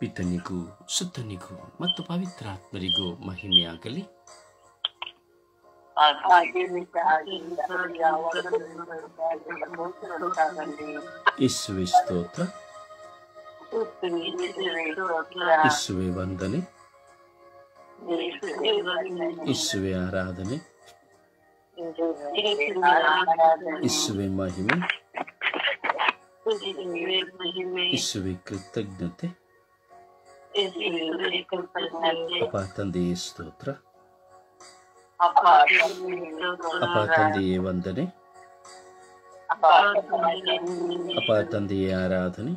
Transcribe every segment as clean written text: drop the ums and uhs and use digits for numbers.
ಪಿತನಿಗೂ ಸುತ್ತನಿಗೂ ಮತ್ತು ಪವಿತ್ರಾತ್ಮರಿಗೂ ಮಹಿಮೆಯಾಗಲಿ. ಯೇಸುವೆ ಸ್ತೋತ್ರ, ಯೇಸುವೆ ವಂದನೆ, ಯೇಸುವೆ ಆರಾಧನೆ, ಯೇಸುವೆ ಮಹಿಮೆ, ಯೇಸುವೆ ಕೃತಜ್ಞತೆ. ಅಪ್ಪ ತಂದೆಯೇ ಸ್ತೋತ್ರ, ಅಪ್ಪ ತಂದೆಯೇ ವಂದನೆ, ಅಪ್ಪ ತಂದೆಯೇ ಆರಾಧನೆ,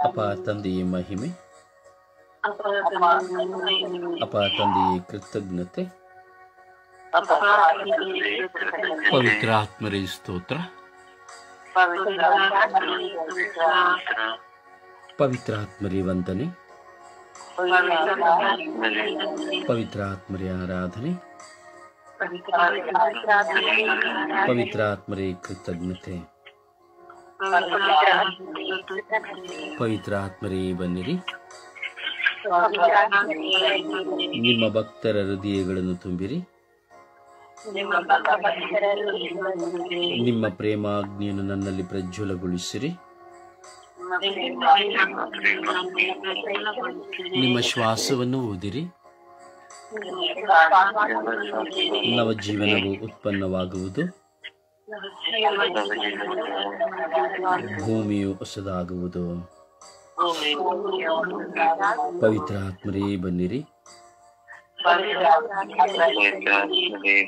ಅಪ್ಪ ತಂದೆಯೇ ಮಹಿಮೆ, ಅಪ್ಪ ತಂದೆಯೇ ಕೃತಜ್ಞತೆ. ಪವಿತ್ರ ಆತ್ಮರೇ ಸ್ತೋತ್ರ, ಪವಿತ್ರ ಆತ್ಮರೇ ವಂದನೆ, ಪವಿತ್ರ ಆತ್ಮರೇ ಆರಾಧನೆ, ಪವಿತ್ರ ಆತ್ಮರೇ ಕೃತಜ್ಞತೆ. ಪವಿತ್ರ ಆತ್ಮರೇ ಬನ್ನಿರಿ, ನಿಮ್ಮ ಭಕ್ತರ ಹೃದಯಗಳನ್ನು ತುಂಬಿರಿ, ನಿಮ್ಮ ಪ್ರೇಮಾಗ್ನಿಯನ್ನು ನನ್ನಲ್ಲಿ ಪ್ರಜ್ವಲಗೊಳಿಸಿರಿ. ನಿಮ್ಮ ಶ್ವಾಸವನ್ನು ಊದಿರಿ, ನವಜೀವನವು ಉತ್ಪನ್ನವಾಗುವುದು, ಭೂಮಿಯು ಹೊಸದಾಗುವುದು. ಪವಿತ್ರ ಆತ್ಮರೇ ಬನ್ನಿರಿ,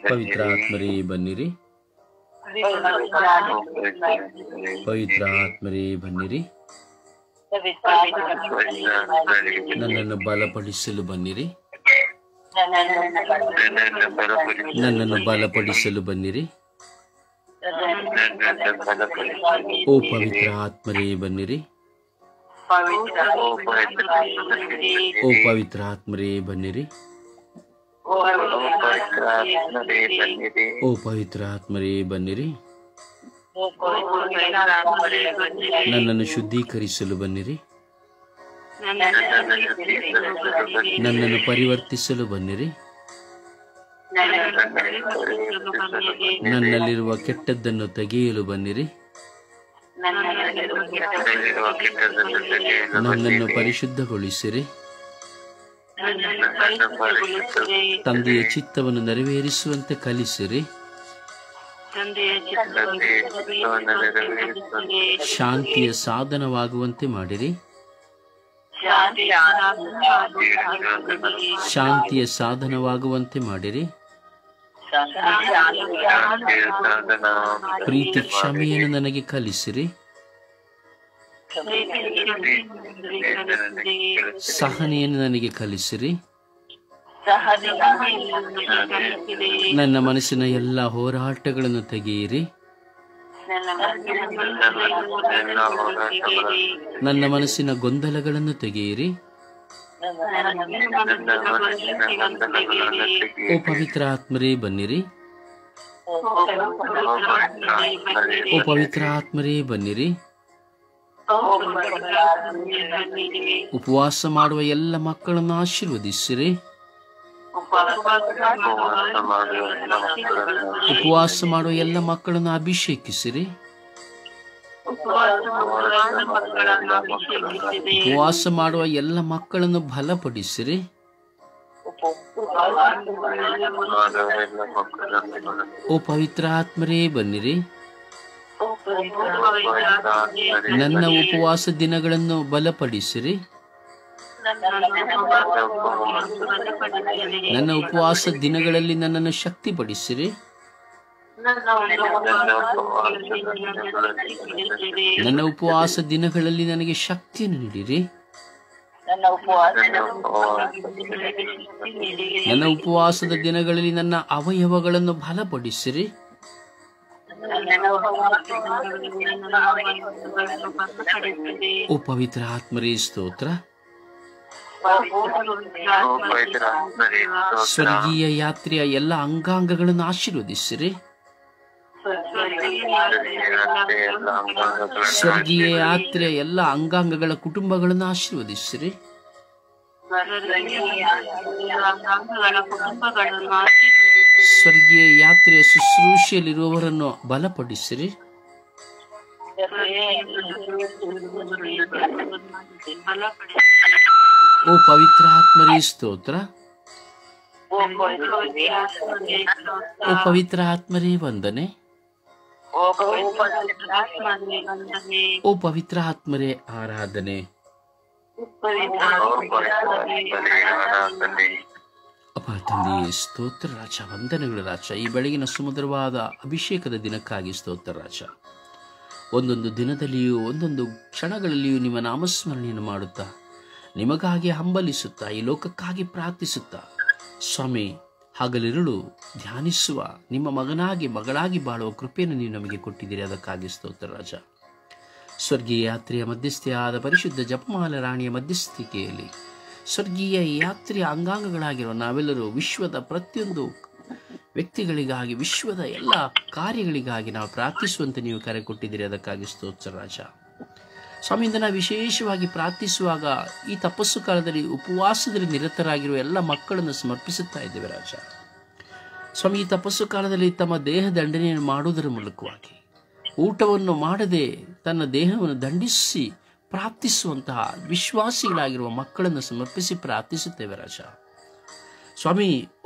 ಪವಿತ್ರ ಆತ್ಮರೇ ಬನ್ನಿರಿ, ಪವಿತ್ರ ಆತ್ಮರೇ ಬನ್ನಿರಿ. ನನ್ನನ್ನು ಬಲಪಡಿಸಲು ಬನ್ನಿರಿ, ನನ್ನನ್ನು ಬಲಪಡಿಸಲು ಬನ್ನಿರಿ. ಓ ಪವಿತ್ರ ಆತ್ಮರೇ ಬನ್ನಿರಿ, ಓ ಪವಿತ್ರ ಆತ್ಮರೇ ಬನ್ನಿರಿ, ಓ ಪವಿತ್ರ ಆತ್ಮರೇ ಬನ್ನಿರಿ. ನನ್ನನ್ನು ಶುದ್ಧೀಕರಿಸಲು ಬನ್ನಿರಿ, ನನ್ನನ್ನು ಪರಿವರ್ತಿಸಲು ಬನ್ನಿರಿ. ನನ್ನಲ್ಲಿರುವ ಕೆಟ್ಟದ್ದನ್ನು ತೆಗೆಯಲು ಬನ್ನಿರಿ, ನನ್ನನ್ನು ಪರಿಶುದ್ಧಗೊಳಿಸಿರಿ. ತಂದೆಯ ಚಿತ್ತವನ್ನು ನೆರವೇರಿಸುವಂತೆ ಕಲಿಸಿರಿ. ಶಾಂತಿಯ ಸಾಧನವಾಗುವಂತೆ ಮಾಡಿರಿ, ಶಾಂತಿಯ ಸಾಧನವಾಗುವಂತೆ ಮಾಡಿರಿ. ಪ್ರೀತಿ ಕ್ಷಮೆಯನ್ನು ನನಗೆ ಕಲಿಸಿರಿ, ಸಹನೆಯನ್ನು ನನಗೆ ಕಲಿಸಿರಿ. ನನ್ನ ಮನಸ್ಸಿನ ಎಲ್ಲ ಹೋರಾಟಗಳನ್ನು ತೆಗೆಯಿರಿ, ನನ್ನ ಮನಸ್ಸಿನ ಗೊಂದಲಗಳನ್ನು ತೆಗೆಯಿರಿ. ಓ ಪವಿತ್ರ ಆತ್ಮರೇ ಬನ್ನಿರಿ, ಓ ಪವಿತ್ರ ಆತ್ಮರೇ ಬನ್ನಿರಿ. ಉಪವಾಸ ಮಾಡುವ ಎಲ್ಲ ಮಕ್ಕಳನ್ನು ಆಶೀರ್ವದಿಸಿರಿ, ಉಪವಾಸ ಮಾಡುವ ಎಲ್ಲ ಮಕ್ಕಳನ್ನು ಅಭಿಷೇಕಿಸಿರಿ, ಉಪವಾಸ ಮಾಡುವ ಎಲ್ಲ ಮಕ್ಕಳನ್ನು ಬಲಪಡಿಸಿರಿ. ಓ ಪವಿತ್ರ ಆತ್ಮರೇ ಬನ್ನಿರಿ, ನನ್ನ ಉಪವಾಸ ದಿನಗಳನ್ನು ಬಲಪಡಿಸಿರಿ, ನನ್ನ ಉಪವಾಸ ದಿನಗಳಲ್ಲಿ ನನ್ನನ್ನು ಶಕ್ತಿಪಡಿಸಿರಿ. ನನ್ನ ಉಪವಾಸ ದಿನಗಳಲ್ಲಿ ನನಗೆ ಶಕ್ತಿಯನ್ನು ನೀಡಿರಿ. ನನ್ನ ಉಪವಾಸದ ದಿನಗಳಲ್ಲಿ ನನ್ನ ಅವಯವಗಳನ್ನು ಬಲಪಡಿಸಿರಿ. ಓ ಪವಿತ್ರ ಆತ್ಮರೇ ಸ್ತೋತ್ರ, ಸ್ವರ್ಗೀಯ ಯಾತ್ರೆಯ ಎಲ್ಲ ಅಂಗಾಂಗಗಳನ್ನು ಆಶೀರ್ವದಿಸಿರಿ. ಸ್ವರ್ಗೀಯ ಯಾತ್ರೆಯ ಎಲ್ಲ ಅಂಗಾಂಗಗಳ ಕುಟುಂಬಗಳನ್ನು ಆಶೀರ್ವದಿಸಿರಿ. ಸ್ವರ್ಗೀಯ ಯಾತ್ರೆಯ ಶುಶ್ರೂಷೆಯಲ್ಲಿರುವವರನ್ನು ಬಲಪಡಿಸಿರಿ. ಓ ಪವಿತ್ರ ಆತ್ಮರೇ ಸ್ತೋತ್ರ. ಓ ಪವಿತ್ರ ಆತ್ಮರೇ ವಂದನೆ. ಓ ಪವಿತ್ರ ಆತ್ಮರೇ ಆರಾಧನೆ. ಅಪ್ಪ ತಂದೆಯೇ ಸ್ತೋತ್ರ ರಾಜ, ವಂದನೆಗಳು ರಾಜ. ಈ ಬೆಳಗಿನ ಸುಮಧುರವಾದ ಅಭಿಷೇಕದ ದಿನಕ್ಕಾಗಿ ಸ್ತೋತ್ರ ರಾಜ. ಒಂದೊಂದು ದಿನದಲ್ಲಿಯೂ ಒಂದೊಂದು ಕ್ಷಣಗಳಲ್ಲಿಯೂ ನಿಮ್ಮ ನಾಮಸ್ಮರಣೆಯನ್ನು ಮಾಡುತ್ತಾ, ನಿಮಗಾಗಿ ಹಂಬಲಿಸುತ್ತಾ, ಈ ಲೋಕಕ್ಕಾಗಿ ಪ್ರಾರ್ಥಿಸುತ್ತಾ ಸ್ವಾಮಿ ಹಗಲಿರುಳು ಧ್ಯಾನಿಸುವ ನಿಮ್ಮ ಮಗನಾಗಿ ಮಗಳಾಗಿ ಬಾಳುವ ಕೃಪೆಯನ್ನು ನೀವು ನಮಗೆ ಕೊಟ್ಟಿದ್ದೀರಿ. ಅದಕ್ಕಾಗಿ ಸ್ತೋತ್ರ ರಾಜ. ಸ್ವರ್ಗೀಯ ಯಾತ್ರೆಯ ಮಧ್ಯಸ್ಥೆಯಾದ ಪರಿಶುದ್ಧ ಜಪಮಾಲ ರಾಣಿಯ ಮಧ್ಯಸ್ಥಿಕೆಯಲ್ಲಿ ಸ್ವರ್ಗೀಯ ಯಾತ್ರೆಯ ಅಂಗಾಂಗಗಳಾಗಿರುವ ನಾವೆಲ್ಲರೂ ವಿಶ್ವದ ಪ್ರತಿಯೊಂದು ವ್ಯಕ್ತಿಗಳಿಗಾಗಿ, ವಿಶ್ವದ ಎಲ್ಲ ಕಾರ್ಯಗಳಿಗಾಗಿ ನಾವು ಪ್ರಾರ್ಥಿಸುವಂತೆ ನೀವು ಕರೆ ಕೊಟ್ಟಿದ್ದೀರಿ. ಅದಕ್ಕಾಗಿ ಸ್ತೋತ್ರ ರಾಜ. ಸ್ವಾಮಿಯಿಂದ ನಾವು ವಿಶೇಷವಾಗಿ ಪ್ರಾರ್ಥಿಸುವಾಗ ಈ ತಪಸ್ಸು ಕಾಲದಲ್ಲಿ ಉಪವಾಸದಲ್ಲಿ ನಿರತರಾಗಿರುವ ಎಲ್ಲ ಮಕ್ಕಳನ್ನು ಸಮರ್ಪಿಸುತ್ತಾ ಇದ್ದೇವೆ ರಾಜ. ಸ್ವಾಮಿ, ಈ ತಪಸ್ಸು ಕಾಲದಲ್ಲಿ ತಮ್ಮ ದೇಹ ದಂಡನೆಯನ್ನು ಮಾಡುವುದರ ಮೂಲಕವಾಗಿ ಊಟವನ್ನು ಮಾಡದೆ ತನ್ನ ದೇಹವನ್ನು ದಂಡಿಸಿ ಪ್ರಾರ್ಥಿಸುವಂತಹ ವಿಶ್ವಾಸಿಗಳಾಗಿರುವ ಮಕ್ಕಳನ್ನು ಸಮರ್ಪಿಸಿ ಪ್ರಾರ್ಥಿಸುತ್ತೇವೆ ರಾಜ. ಸ್ವಾಮಿ,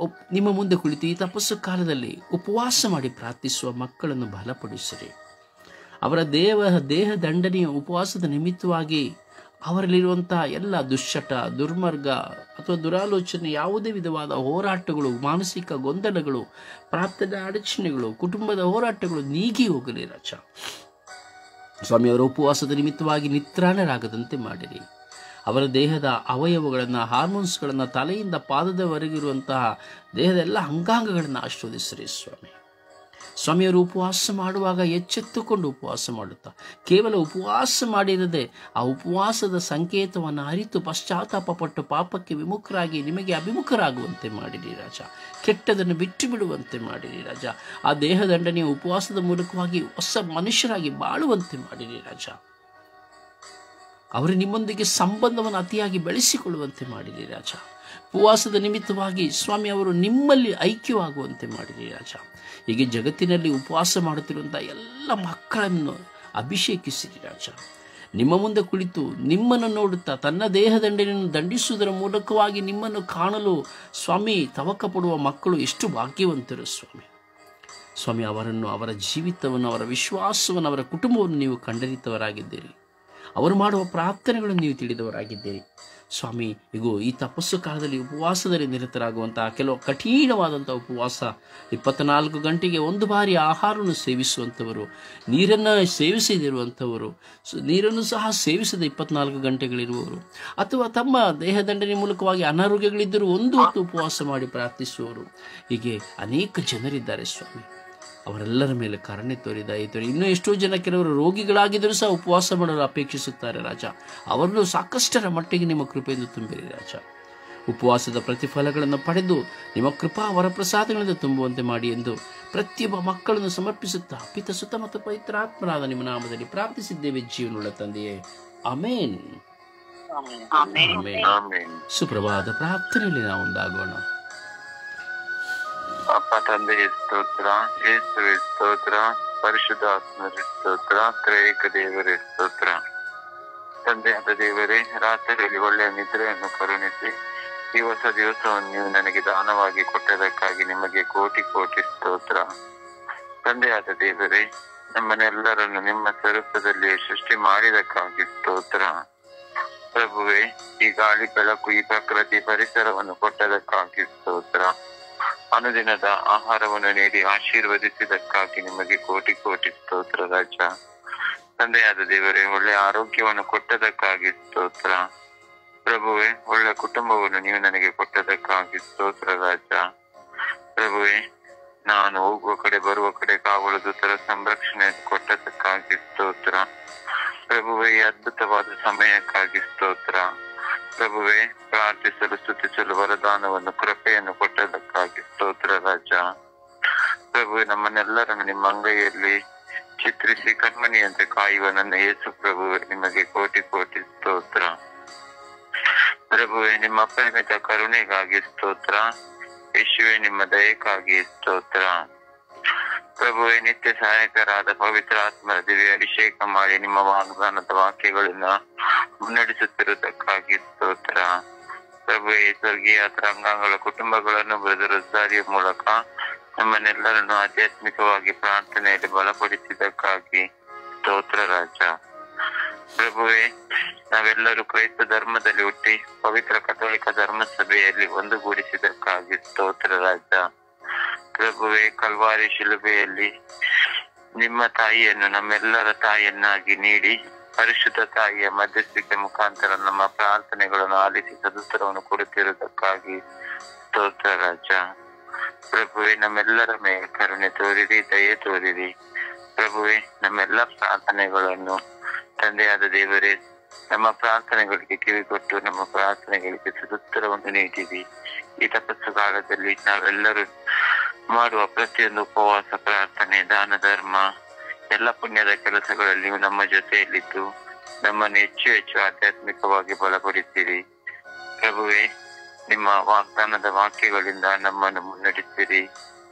ನಿಮ್ಮ ಮುಂದೆ ಕುಳಿತು ಈ ತಪಸ್ಸು ಕಾಲದಲ್ಲಿ ಉಪವಾಸ ಮಾಡಿ ಪ್ರಾರ್ಥಿಸುವ ಮಕ್ಕಳನ್ನು ಬಲಪಡಿಸಿರಿ. ಅವರ ದೇಹ ದಂಡನೆಯ ಉಪವಾಸದ ನಿಮಿತ್ತವಾಗಿ ಅವರಲ್ಲಿರುವಂತಹ ಎಲ್ಲ ದುಶ್ಚಟ, ದುರ್ಮಾರ್ಗ ಅಥವಾ ದುರಾಲೋಚನೆ, ಯಾವುದೇ ವಿಧವಾದ ಹೋರಾಟಗಳು, ಮಾನಸಿಕ ಗೊಂದಲಗಳು, ಪ್ರಾರ್ಥನಾ ಅಡಚಣೆಗಳು, ಕುಟುಂಬದ ಹೋರಾಟಗಳು ನೀಗಿ ಹೋಗಲಿ ರಾಜ. ಸ್ವಾಮಿ, ಅವರ ಉಪವಾಸದ ನಿಮಿತ್ತವಾಗಿ ನಿತ್ರಾಣರಾಗದಂತೆ ಮಾಡಿರಿ. ಅವರ ದೇಹದ ಅವಯವಗಳನ್ನು, ಹಾರ್ಮೋನ್ಸ್ಗಳನ್ನು, ತಲೆಯಿಂದ ಪಾದದವರೆಗಿರುವಂತಹ ದೇಹದ ಎಲ್ಲ ಅಂಗಾಂಗಗಳನ್ನು ಆಶೀರ್ವದಿಸಿರಿ ಸ್ವಾಮಿ. ಸ್ವಾಮಿಯವರು ಉಪವಾಸ ಮಾಡುವಾಗ ಎಚ್ಚೆತ್ತುಕೊಂಡು ಉಪವಾಸ ಮಾಡುತ್ತಾ, ಕೇವಲ ಉಪವಾಸ ಮಾಡಿರದೆ ಆ ಉಪವಾಸದ ಸಂಕೇತವನ್ನು ಅರಿತು ಪಶ್ಚಾತ್ತಾಪ ಪಟ್ಟು ಪಾಪಕ್ಕೆ ವಿಮುಖರಾಗಿ ನಿಮಗೆ ಅಭಿಮುಖರಾಗುವಂತೆ ಮಾಡಿರಿ ರಾಜ. ಕೆಟ್ಟದನ್ನು ಬಿಟ್ಟು ಬಿಡುವಂತೆ ಮಾಡಿರಿ ರಾಜ. ಆ ದೇಹದಂಡನೆಯ ಉಪವಾಸದ ಮೂಲಕವಾಗಿ ಹೊಸ ಮನುಷ್ಯರಾಗಿ ಬಾಳುವಂತೆ ಮಾಡಿರಿ ರಾಜ. ಅವರು ನಿಮ್ಮೊಂದಿಗೆ ಸಂಬಂಧವನ್ನು ಅತಿಯಾಗಿ ಬೆಳೆಸಿಕೊಳ್ಳುವಂತೆ ಮಾಡಿರಿ ರಾಜ. ಉಪವಾಸದ ನಿಮಿತ್ತವಾಗಿ ಸ್ವಾಮಿ ಅವರು ನಿಮ್ಮಲ್ಲಿ ಐಕ್ಯವಾಗುವಂತೆ ಮಾಡಿರಿ ರಾಜ. ಹೀಗೆ ಜಗತ್ತಿನಲ್ಲಿ ಉಪವಾಸ ಮಾಡುತ್ತಿರುವಂಥ ಎಲ್ಲ ಮಕ್ಕಳನ್ನು ಅಭಿಷೇಕಿಸಿರಿ ರಾಜ. ನಿಮ್ಮ ಮುಂದೆ ಕುಳಿತು ನಿಮ್ಮನ್ನು ನೋಡುತ್ತಾ ತನ್ನ ದೇಹದಂಡನೆಯನ್ನು ದಂಡಿಸುವುದರ ಮೂಲಕವಾಗಿ ನಿಮ್ಮನ್ನು ಕಾಣಲು ಸ್ವಾಮಿ ತವಕ ಪಡುವ ಮಕ್ಕಳು ಎಷ್ಟು ಭಾಗ್ಯವಂತರು ಸ್ವಾಮಿ. ಸ್ವಾಮಿ, ಅವರನ್ನು, ಅವರ ಜೀವಿತವನ್ನು, ಅವರ ವಿಶ್ವಾಸವನ್ನು, ಅವರ ಕುಟುಂಬವನ್ನು ನೀವು ಕಂಡರಿತವರಾಗಿದ್ದೀರಿ. ಅವರು ಮಾಡುವ ಪ್ರಾರ್ಥನೆಗಳನ್ನು ನೀವು ತಿಳಿದವರಾಗಿದ್ದೀರಿ ಸ್ವಾಮಿ. ಈಗ ಈ ತಪಸ್ಸು ಕಾಲದಲ್ಲಿ ಉಪವಾಸದಲ್ಲಿ ನಿರತರಾಗುವಂತಹ ಕೆಲವು ಕಠಿಣವಾದಂಥ ಉಪವಾಸ, 24 ಗಂಟೆಗೆ ಒಂದು ಬಾರಿ ಆಹಾರವನ್ನು ಸೇವಿಸುವಂಥವರು, ನೀರನ್ನು ಸೇವಿಸದಿರುವಂಥವರು, ನೀರನ್ನು ಸಹ ಸೇವಿಸದೆ 24 ಗಂಟೆಗಳಿರುವವರು, ಅಥವಾ ತಮ್ಮ ದೇಹದಂಡನೆ ಮೂಲಕವಾಗಿ ಅನಾರೋಗ್ಯಗಳಿದ್ದರೂ ಒಂದು ಹೊತ್ತು ಉಪವಾಸ ಮಾಡಿ ಪ್ರಾರ್ಥಿಸುವವರು, ಹೀಗೆ ಅನೇಕ ಜನರಿದ್ದಾರೆ ಸ್ವಾಮಿ. ಅವರೆಲ್ಲರ ಮೇಲೆ ಕರುಣೆ ತೋರಿ, ಇನ್ನೂ ಎಷ್ಟೋ ಜನ ಕೆಲವರು ರೋಗಿಗಳಾಗಿದ್ದರೂ ಸಹ ಉಪವಾಸ ಮಾಡಲು ಅಪೇಕ್ಷಿಸುತ್ತಾರೆ ರಾಜ. ಅವರನ್ನು ಸಾಕಷ್ಟರ ಮಟ್ಟಿಗೆ ನಿಮ್ಮ ಕೃಪೆಯಿಂದ ತುಂಬಿರಿ ರಾಜ. ಉಪವಾಸದ ಪ್ರತಿಫಲಗಳನ್ನು ಪಡೆದು ನಿಮ್ಮ ಕೃಪಾ ವರಪ್ರಸಾದಗಳಿಂದ ತುಂಬುವಂತೆ ಮಾಡಿ ಎಂದು ಪ್ರತಿಯೊಬ್ಬ ಮಕ್ಕಳನ್ನು ಸಮರ್ಪಿಸುತ್ತಾ ಪಿತ, ಸುತ ಮತ್ತು ಪವಿತ್ರಾತ್ಮರಾದ ನಿಮ್ಮ ನಾಮದಲ್ಲಿ ಪ್ರಾರ್ಥಿಸಿದ್ದೇವೆ ಜೀವನುಳ್ಳ ತಂದೆಯೇ, ಆಮೇನ್. ಸುಪ್ರಭಾತ ಪ್ರಾರ್ಥನೆಯಲ್ಲಿ ನಾವು ಒಂದಾಗೋಣ. ಅಪ್ಪ ತಂದೆಯ ಸ್ತೋತ್ರ, ಯೇಸುವೆ ಸ್ತೋತ್ರ, ಪರಿಶುದ್ಧ ಆತ್ಮರ ಸ್ತೋತ್ರ, ತ್ರೈಕ ದೇವರೇ ಸ್ತೋತ್ರ. ತಂದೆಯಾದ ದೇವರೇ, ರಾತ್ರಿಯಲ್ಲಿ ಒಳ್ಳೆಯ ನಿದ್ರೆಯನ್ನು ಕರುಣಿಸಿ ಈ ಹೊಸ ದಿವಸವನ್ನು ನೀವು ನನಗೆ ದಾನವಾಗಿ ಕೊಟ್ಟದಕ್ಕಾಗಿ ನಿಮಗೆ ಕೋಟಿ ಕೋಟಿ ಸ್ತೋತ್ರ. ತಂದೆಯಾದ ದೇವರೇ, ನಮ್ಮನ್ನೆಲ್ಲರನ್ನು ನಿಮ್ಮ ಸ್ವರೂಪದಲ್ಲಿ ಸೃಷ್ಟಿ ಮಾಡಿದಕ್ಕಾಗಿ ಸ್ತೋತ್ರ. ಪ್ರಭುವೆ, ಈ ಗಾಳಿ ಬೆಳಕು, ಈ ಪ್ರಕೃತಿ ಪರಿಸರವನ್ನು ಕೊಟ್ಟದಕ್ಕಾಗಿ ಸ್ತೋತ್ರ. ಅನುದಿನದ ಆಹಾರವನ್ನು ನೀಡಿ ಆಶೀರ್ವದಿಸಿದಕ್ಕಾಗಿ ನಿಮಗೆ ಕೋಟಿ ಕೋಟಿ ಸ್ತೋತ್ರ ರಾಜ. ತಂದೆಯಾದ ದೇವರೇ, ಒಳ್ಳೆಯ ಆರೋಗ್ಯವನ್ನು ಕೊಟ್ಟದಕ್ಕಾಗಿ ಸ್ತೋತ್ರ. ಪ್ರಭುವೆ, ಒಳ್ಳೆ ಕುಟುಂಬವನ್ನು ನೀವು ನನಗೆ ಕೊಟ್ಟದಕ್ಕಾಗಿ ಸ್ತೋತ್ರ ರಾಜ. ಪ್ರಭುವೆ, ನಾನು ಹೋಗುವ ಕಡೆ ಬರುವ ಕಡೆ ಕಾವಲು ದೂತರ ಸಂರಕ್ಷಣೆ ಕೊಟ್ಟದಕ್ಕಾಗಿ ಸ್ತೋತ್ರ. ಪ್ರಭುವೆ, ಈ ಅದ್ಭುತವಾದ ಸಮಯಕ್ಕಾಗಿ ಸ್ತೋತ್ರ. ಪ್ರಭುವೆ, ಪ್ರಾರ್ಥಿಸಲು ಸ್ತುತಿಸಲು ವರದಾನವನ್ನು, ಕೃಪೆಯನ್ನು ಕೊಟ್ಟದಕ್ಕಾಗಿ ಸ್ತೋತ್ರ ರಾಜ. ಪ್ರಭುವೆ, ನಮ್ಮನ್ನೆಲ್ಲರನ್ನು ನಿಮ್ಮ ಅಂಗೈಯಲ್ಲಿ ಚಿತ್ರಿಸಿ ಕಣ್ಮಣಿಯಂತೆ ಕಾಯುವ ನನ್ನ ಯೇಸು ಪ್ರಭುವೆ, ನಿಮಗೆ ಕೋಟಿ ಕೋಟಿ ಸ್ತೋತ್ರ. ಪ್ರಭುವೆ, ನಿಮ್ಮ ಅಪರಿಮಿತ ಕರುಣೆಗಾಗಿ ಸ್ತೋತ್ರ. ಯೇಸುವೆ, ನಿಮ್ಮ ದಯಕ್ಕಾಗಿ ಸ್ತೋತ್ರ. ಪ್ರಭುವೆ, ನಿತ್ಯ ಸಹಾಯಕರಾದ ಪವಿತ್ರ ಆತ್ಮರ ದಿವ್ಯ ಅಭಿಷೇಕ ಮಾಡಿ ನಿಮ್ಮ ವಾಗ್ದಾನದ ವಾಕ್ಯಗಳನ್ನ ಮುನ್ನಡೆಸುತ್ತಿರುವುದಕ್ಕಾಗಿ ಸ್ತೋತ್ರ. ಪ್ರಭುವೆ, ಸ್ವರ್ಗೀಯ ತರಂಗಾಂಗಗಳ ಕುಟುಂಬಗಳನ್ನು ಬ್ರದರ್ ರೋಸಾರಿಯ ಮೂಲಕ ನಮ್ಮನ್ನೆಲ್ಲರನ್ನು ಆಧ್ಯಾತ್ಮಿಕವಾಗಿ ಪ್ರಾರ್ಥನೆಯಲ್ಲಿ ಬಲಪಡಿಸಿದ್ದಕ್ಕಾಗಿ ಸ್ತೋತ್ರ ರಾಜ. ಪ್ರಭುವೆ, ನಾವೆಲ್ಲರೂ ಕ್ರೈಸ್ತ ಧರ್ಮದಲ್ಲಿ ಹುಟ್ಟಿ ಪವಿತ್ರ ಕಥೋಲಿಕ ಧರ್ಮ ಸಭೆಯಲ್ಲಿ ಒಂದುಗೂಡಿಸಿದ್ದಕ್ಕಾಗಿ ಸ್ತೋತ್ರ ರಾಜ. ಪ್ರಭುವೆ, ಕಲ್ವಾರಿ ಶಿಲುಬೆಯಲ್ಲಿ ನಿಮ್ಮ ತಾಯಿಯನ್ನು ನಮ್ಮೆಲ್ಲರ ತಾಯಿಯನ್ನಾಗಿ ನೀಡಿ ಪರಿಶುದ್ಧ ತಾಯಿಯ ಮಧ್ಯಸ್ಥಿಕೆ ಮುಖಾಂತರ ನಮ್ಮ ಪ್ರಾರ್ಥನೆಗಳನ್ನು ಆಲಿಸಿ ಸದುತ್ತರವನ್ನು ಕೊಡುತ್ತಿರುವುದಕ್ಕಾಗಿ ಸ್ತೋತ್ರ ರಾಜ. ಪ್ರಭುವೆ, ನಮ್ಮೆಲ್ಲರ ಮೇಲೆ ಕರುಣೆ ತೋರಿರಿ, ದಯೆ ತೋರಿರಿ. ಪ್ರಭುವೆ, ನಮ್ಮೆಲ್ಲ ಪ್ರಾರ್ಥನೆಗಳನ್ನು ತಂದೆಯಾದ ದೇವರೇ, ನಮ್ಮ ಪ್ರಾರ್ಥನೆಗಳಿಗೆ ಕಿವಿಗೊಟ್ಟು ನಮ್ಮ ಪ್ರಾರ್ಥನೆಗಳಿಗೆ ಸದುತ್ತರವನ್ನು ನೀಡಿರಿ. ಈ ತಪಸ್ಸು ಕಾಲದಲ್ಲಿ ನಾವೆಲ್ಲರೂ ಮಾಡುವ ಪ್ರತಿಯೊಂದು ಉಪವಾಸ, ಪ್ರಾರ್ಥನೆ, ದಾನ ಧರ್ಮ, ಎಲ್ಲ ಪುಣ್ಯದ ಕೆಲಸಗಳಲ್ಲಿ ನಮ್ಮ ಜೊತೆಯಲ್ಲಿದ್ದು ನಮ್ಮನ್ನು ಹೆಚ್ಚು ಹೆಚ್ಚು ಆಧ್ಯಾತ್ಮಿಕವಾಗಿ ಬಲಪಡಿಸಿರಿ. ಪ್ರಭುವೆ, ನಿಮ್ಮ ವಾಗ್ದಾನದ ವಾಕ್ಯಗಳಿಂದ ನಮ್ಮನ್ನು ಮುನ್ನಡೆಸಿರಿ.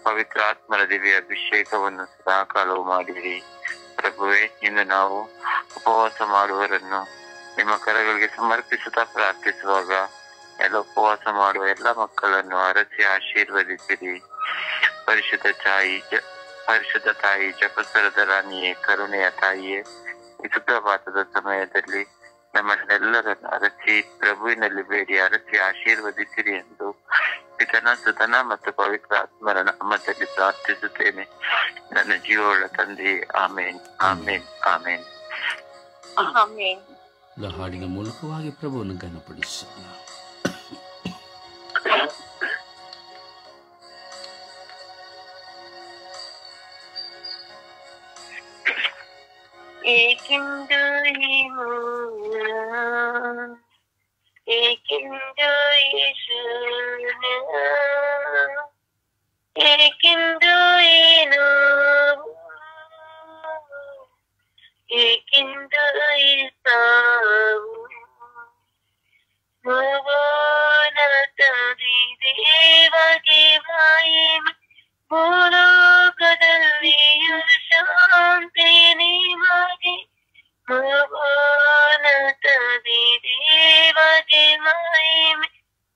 ಪವಿತ್ರ ಆತ್ಮರ ದಿವ್ಯ ಅಭಿಷೇಕವನ್ನು ಸದಾಕಾಲವು ಮಾಡಿರಿ. ಪ್ರಭುವೆ, ಇನ್ನು ನಾವು ಉಪವಾಸ ಮಾಡುವವರನ್ನು ನಿಮ್ಮ ಕರಗಳಿಗೆ ಸಮರ್ಪಿಸುತ್ತಾ ಪ್ರಾರ್ಥಿಸುವಾಗ ಎಲ್ಲ ಉಪವಾಸ ಮಾಡುವ ಎಲ್ಲ ಮಕ್ಕಳನ್ನು ಅರಸಿ ಆಶೀರ್ವದಿಸಿರಿ. ಪರಿಶುದ್ಧ ತಾಯಿ, ಜಪಸರದ ರಾಣಿಯೇ, ಕರುಣೆಯ ತಾಯಿಯೇ, ಈ ಸುಪ್ರಭಾತದ ಸಮಯದಲ್ಲಿ ನಮ್ಮನ್ನೆಲ್ಲರನ್ನು ಅರಸಿ ಪ್ರಭುವಿನಲ್ಲಿ ಬೇಡಿ ಅರಸಿ ಆಶೀರ್ವದಿಸಿರಿ ಎಂದು ಪಿತನ, ಸುತನ ಮತ್ತು ಪವಿತ್ರ ಆತ್ಮರ ನಾಮದಲ್ಲಿ ಪ್ರಾರ್ಥಿಸುತ್ತೇನೆ, ನನ್ನ ಜೀವವುಳ್ಳ ತಂದೆ. ಆಮೇನ್, ಆಮೇನ್, ಆಮೇನ್. ಹಾಡಿನ ಮೂಲಕವಾಗಿ ಪ್ರಭುವನ್ನು ಘನಪಡಿಸೋಣ. ಏಕೆಂದು ಈ ಮೌನ, ಏಕೆಂದು ಈ ಶೂನ್ಯ, ಏಕೆಂದು ಈ ನೋವು, ಏಕೆಂದು ಈ ಸಾವು, ಮೌನ ದೇವಗೆ ಮಹಿಮೆ, ಭೂಲೋಕದಲ್ಲಿಯೂ ಶಾಂತಿ ನಿಮಗೆ, ಮೌನತದಿ ದೇವಗೆ ಮಹಿಮೆ,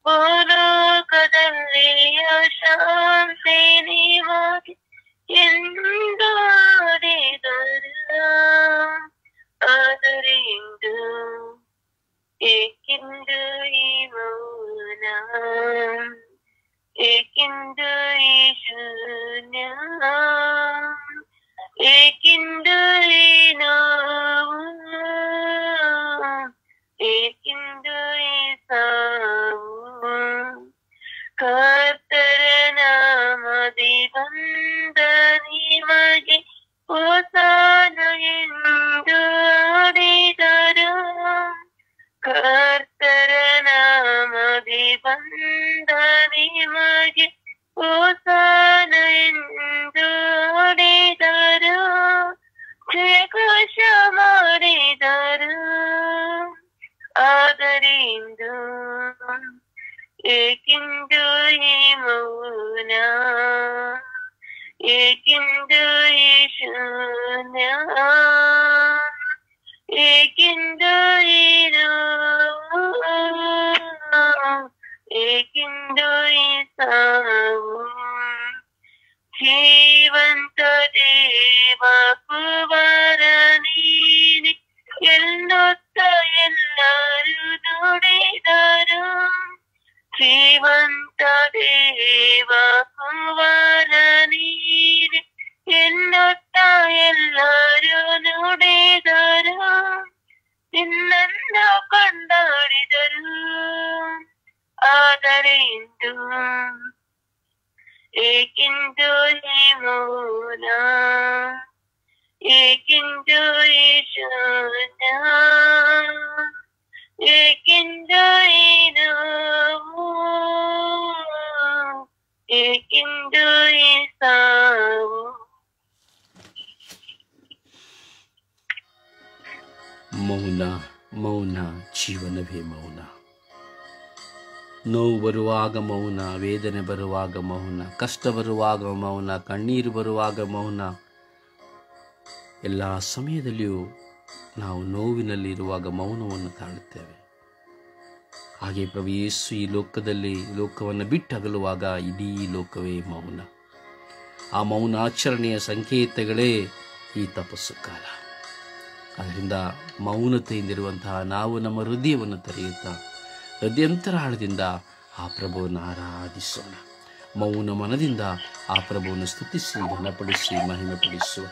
ಭೂಲೋಕದಲ್ಲಿಯೂ ಶಾಂತಿ ನಿಮಗೆ ಎಂದಾಡಿದರು. ಆದರೆ ಇಂದು ಏಕೆಂದು ಈ ಮೌನ, ಏಕೆಂದು ಈ ಶೂನ್ಯ, ಏಕೆಂದು ಈ ನೋವು, ಏಕೆಂದು ಈ ಸಾವು, ಕರ್ತರ ನಾಮದಿ ಬಂದ ನಿಮಗೆ ಹೋಸಾನ ಎಂದು ಆಡಿದರು. ಕರ್ತರ ನಾಮದಿ ಬಂದ ನಿಮಗೆ ಹೋಸಾನ ಎಂದು ಆಡಿದರು. ಜಯಘೋಷ ಮಾಡಿದರು. ಆದರೆ ಇಂದು ಏಕೆಂದು ಈ ಮೌನ, ಏಕೆಂದು ಈ ಶೂನ್ಯ, ಏಕೆಂದು ಈ ನೋವು, ಏಕೆಂದು ಈ ಸಾವು, ಜೀವಂತ ದೇವ ಕುವರ ನೀನೆ ಎನ್ನುತ್ತ ಎಲ್ಲರೂ ನುಡಿದರು. ಜೀವಂತ ದೇವ ಕುವರ ನೀನೆ ಎನ್ನುತ್ತ ಎಲ್ಲರೂ ನುಡಿದರು. ನಿನ್ನನ್ನು ಕೊಂಡಾಡಿದರು. ಆದರೆ ಇಂದು ಏಕೆಂದು ಈ ಮೌನ, ಏಕೆಂದು ಈ ಶೂನ್ಯ, ಏಕೆಂದು ಈ ನೋವು, ಏಕೆಂದು ಈ ಸಾವು. ಮೌನ ಜೀವನವೇ ಮೌನ. ನೋವು ಬರುವಾಗ ಮೌನ, ವೇದನೆ ಬರುವಾಗ ಮೌನ, ಕಷ್ಟ ಬರುವಾಗ ಮೌನ, ಕಣ್ಣೀರು ಬರುವಾಗ ಮೌನ. ಎಲ್ಲ ಸಮಯದಲ್ಲಿಯೂ ನಾವು ನೋವಿನಲ್ಲಿರುವಾಗ ಮೌನವನ್ನು ತಾಳುತ್ತೇವೆ. ಹಾಗೆ ಪ್ರಭು ಯೇಸು ಈ ಲೋಕವನ್ನು ಬಿಟ್ಟಗಲುವಾಗ ಇಡೀ ಲೋಕವೇ ಮೌನ. ಆ ಮೌನಾಚರಣೆಯ ಸಂಕೇತಗಳೇ ಈ ತಪಸ್ಸು ಕಾಲ. ಅದರಿಂದ ಮೌನತೆಯಿಂದಿರುವಂತಹ ನಾವು ನಮ್ಮ ಹೃದಯವನ್ನು ತೆರೆಯುತ್ತಾ ಹೃದಯಂತರಾಳದಿಂದ ಆ ಪ್ರಭುವನ್ನು ಆರಾಧಿಸೋಣ. ಮೌನ ಮನದಿಂದ ಆ ಪ್ರಭುವನ್ನು ಸ್ತುತಿಸಿ ಘನಪಡಿಸಿ ಮಹಿಮೆಪಡಿಸುವ.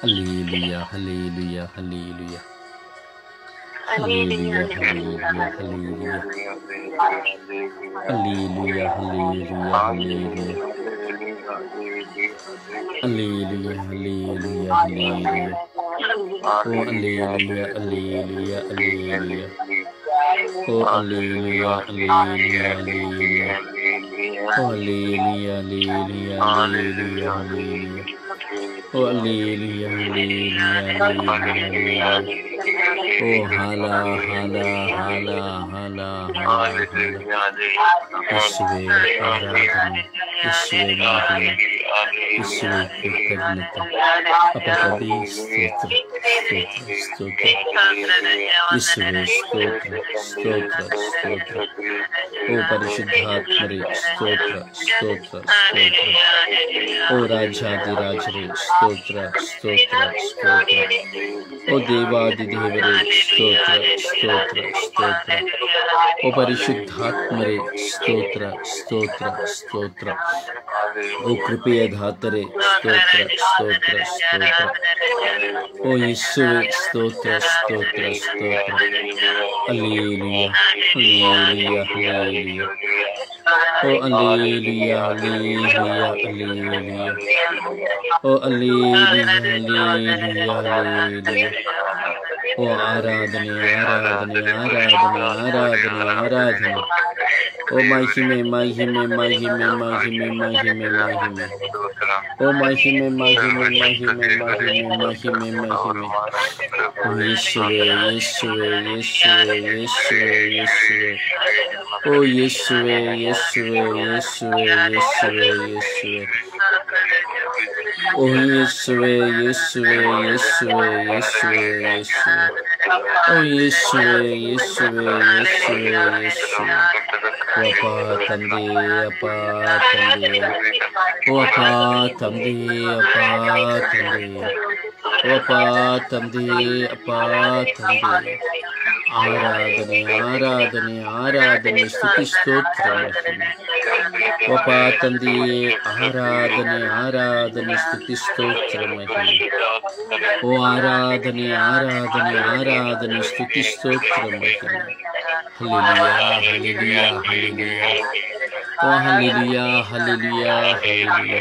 Hallelujah, hallelujah, hallelujah, hallelujah, hallelujah, hallelujah, hallelujah, hallelujah, hallelujah, hallelujah, hallelujah. ಓ ಹಲ್ಲೆಲೂಯಾ, ಹಲ್ಲೆಲೂಯಾ, ಹಲ್ಲೆಲೂಯಾ. ಓ ಹಲ್ಲೆಲೂಯಾ, ಹಲ್ಲೆಲೂಯಾ, ಹಲ್ಲೆಲೂಯಾ. ಓ ಹಲ್ಲೆಲೂಯಾ, ಹಲ್ಲೆಲೂಯಾ, ಹಲ್ಲೆಲೂಯಾ, ಹಲ್ಲೆಲೂಯಾ. ಓ ಹಲ್ಲೆಲೂಯಾ, ಹಲ್ಲೆಲೂಯಾ, ಹಲ್ಲೆಲೂಯಾ. ಓ ಹಾಲ ಹಾಲ ಹಾಲ ಹಾಲ ಹಾಲ. ಯೇಸುವೇ ಆರಾಧನೆ, ಯೇಸುವೇ ಮಹಿಮೆ, ಯೇಸುವೇ ಕೃತಜ್ಞತೆ. ಅಪರಾಧಿ ಸ್ತೋತ್ರ, ಸ್ತೋತ್ರ, ಸ್ತೋತ್ರ. ಯೇಸುವೇ ಸ್ತೋತ್ರ, ಸ್ತೋತ್ರ, ಸ್ತೋತ್ರ. ಓ ಪರಿಶುದ್ಧಾತ್ಮರೇ ಸ್ತೋತ್ರ, ಸ್ತೋತ್ರ, ಸ್ತೋತ್ರ. ಓ ರಾಜಾದಿರಾಜರೇ ಸ್ತೋತ್ರ, ಸ್ತೋತ್ರ, ಸ್ತೋತ್ರ. ಓ ದೇವಾದಿದೇವರೇ ಸ್ತೋತ್ರ, ಸ್ತೋತ್ರ, ಸ್ತೋತ್ರ. ಓ ಪರಿಶುದ್ಧಾತ್ಮರೇ ಸ್ತೋತ್ರ, ಸ್ತೋತ್ರ, ಸ್ತೋತ್ರ. ಓ ಕೃಪೆಯ ದಾತರೇ ಸ್ತೋತ್ರ, ಸ್ತೋತ್ರ, ಸ್ತೋತ್ರ. ಓ ಯೇಸುವೇ ಸ್ತೋತ್ರ, ಸ್ತೋತ್ರ, ಸ್ತೋತ್ರ. Hallelujah, hallelujah, hallelujah. ಓ ಹಲ್ಲೆಲೂಯಾ, ಹಲ್ಲೆಲೂಯಾ, ಹಲ್ಲೆಲೂಯಾ. ಓ ಹಲ್ಲೆಲೂಯಾ, ಹಲ್ಲೆಲೂಯಾ, ಹಲ್ಲೆಲೂಯಾ. ಓ ಆರಾಧನೆ, ಆರಾಧನೆ, ಆರಾಧನೆ, ಆರಾಧನೆ, ಆರಾಧನೆ. ಓ ಮಹಿಮೆ, ಮಹಿಮೆ, ಮಹಿಮೆ, ಮಹಿಮೆ, ಮಹಿಮೆ, ಮಹಿಮೆ. ಓ ಮಹಿಮೆ, ಮಹಿಮೆ, ಮಹಿಮೆ, ಮಹಿಮೆ, ಮಹಿಮೆ, ಮಹಿಮೆ. ಓ ಯೇಸುವೇ, ಯೇಸುವೇ, ಯೇಸುವೇ, ಯೇಸುವೇ, ಯೇಸುವೇ. ಓ ಯೇಸುವೇ, ಯೇಸುವೇ, ಯೇಸುವೇ, ಯೇಸುವೇ, ಯೇಸುವೇ. ಓ ಯೇಸುವೇ, ಯೇಸುವೇ, ಯೇಸುವೇ, ಯೇಸುವೇ, ಯೇಸುವೇ. ಓ ಯೇಸುವೇ, ಯೇಸುವೇ, ಯೇಸುವೇ, ಯೇಸುವೇ. ಓ ಅಪ್ಪ ತಂದೆ, ಅಪ್ಪ ತಂದೆ. ಓ ಅಪ್ಪ ತಂದೆ, ಅಪ್ಪ ತಂದೆ. ಓ ಅಪ್ಪ ತಂದೆ, ಅಪ್ಪ ತಂದೆ. ಆರಾಧನೆ, ಆರಾಧನೆ, ಆರಾಧನೆ, ಸ್ತುತಿ ಸ್ತೋತ್ರ. ಒಬ್ಬ ತಂದೆಯೇ ಆರಾಧನೆ, ಆರಾಧನೆ, ಸ್ತುತಿ ಸ್ತೋತ್ರ ಮಹಿಮೆ. ಓ ಆರಾಧನೆ, ಆರಾಧನೆ, ಆರಾಧನೆ, ಸ್ತುತಿ ಸ್ತೋತ್ರ ಮಹಿಮೆ. Hallelujah, hallelujah, hallelujah. ಓ ಹಲ್ಲೆಲೂಯಾ, ಹಲ್ಲೆಲೂಯಾ, ಹಲ್ಲೆಲೂಯಾ.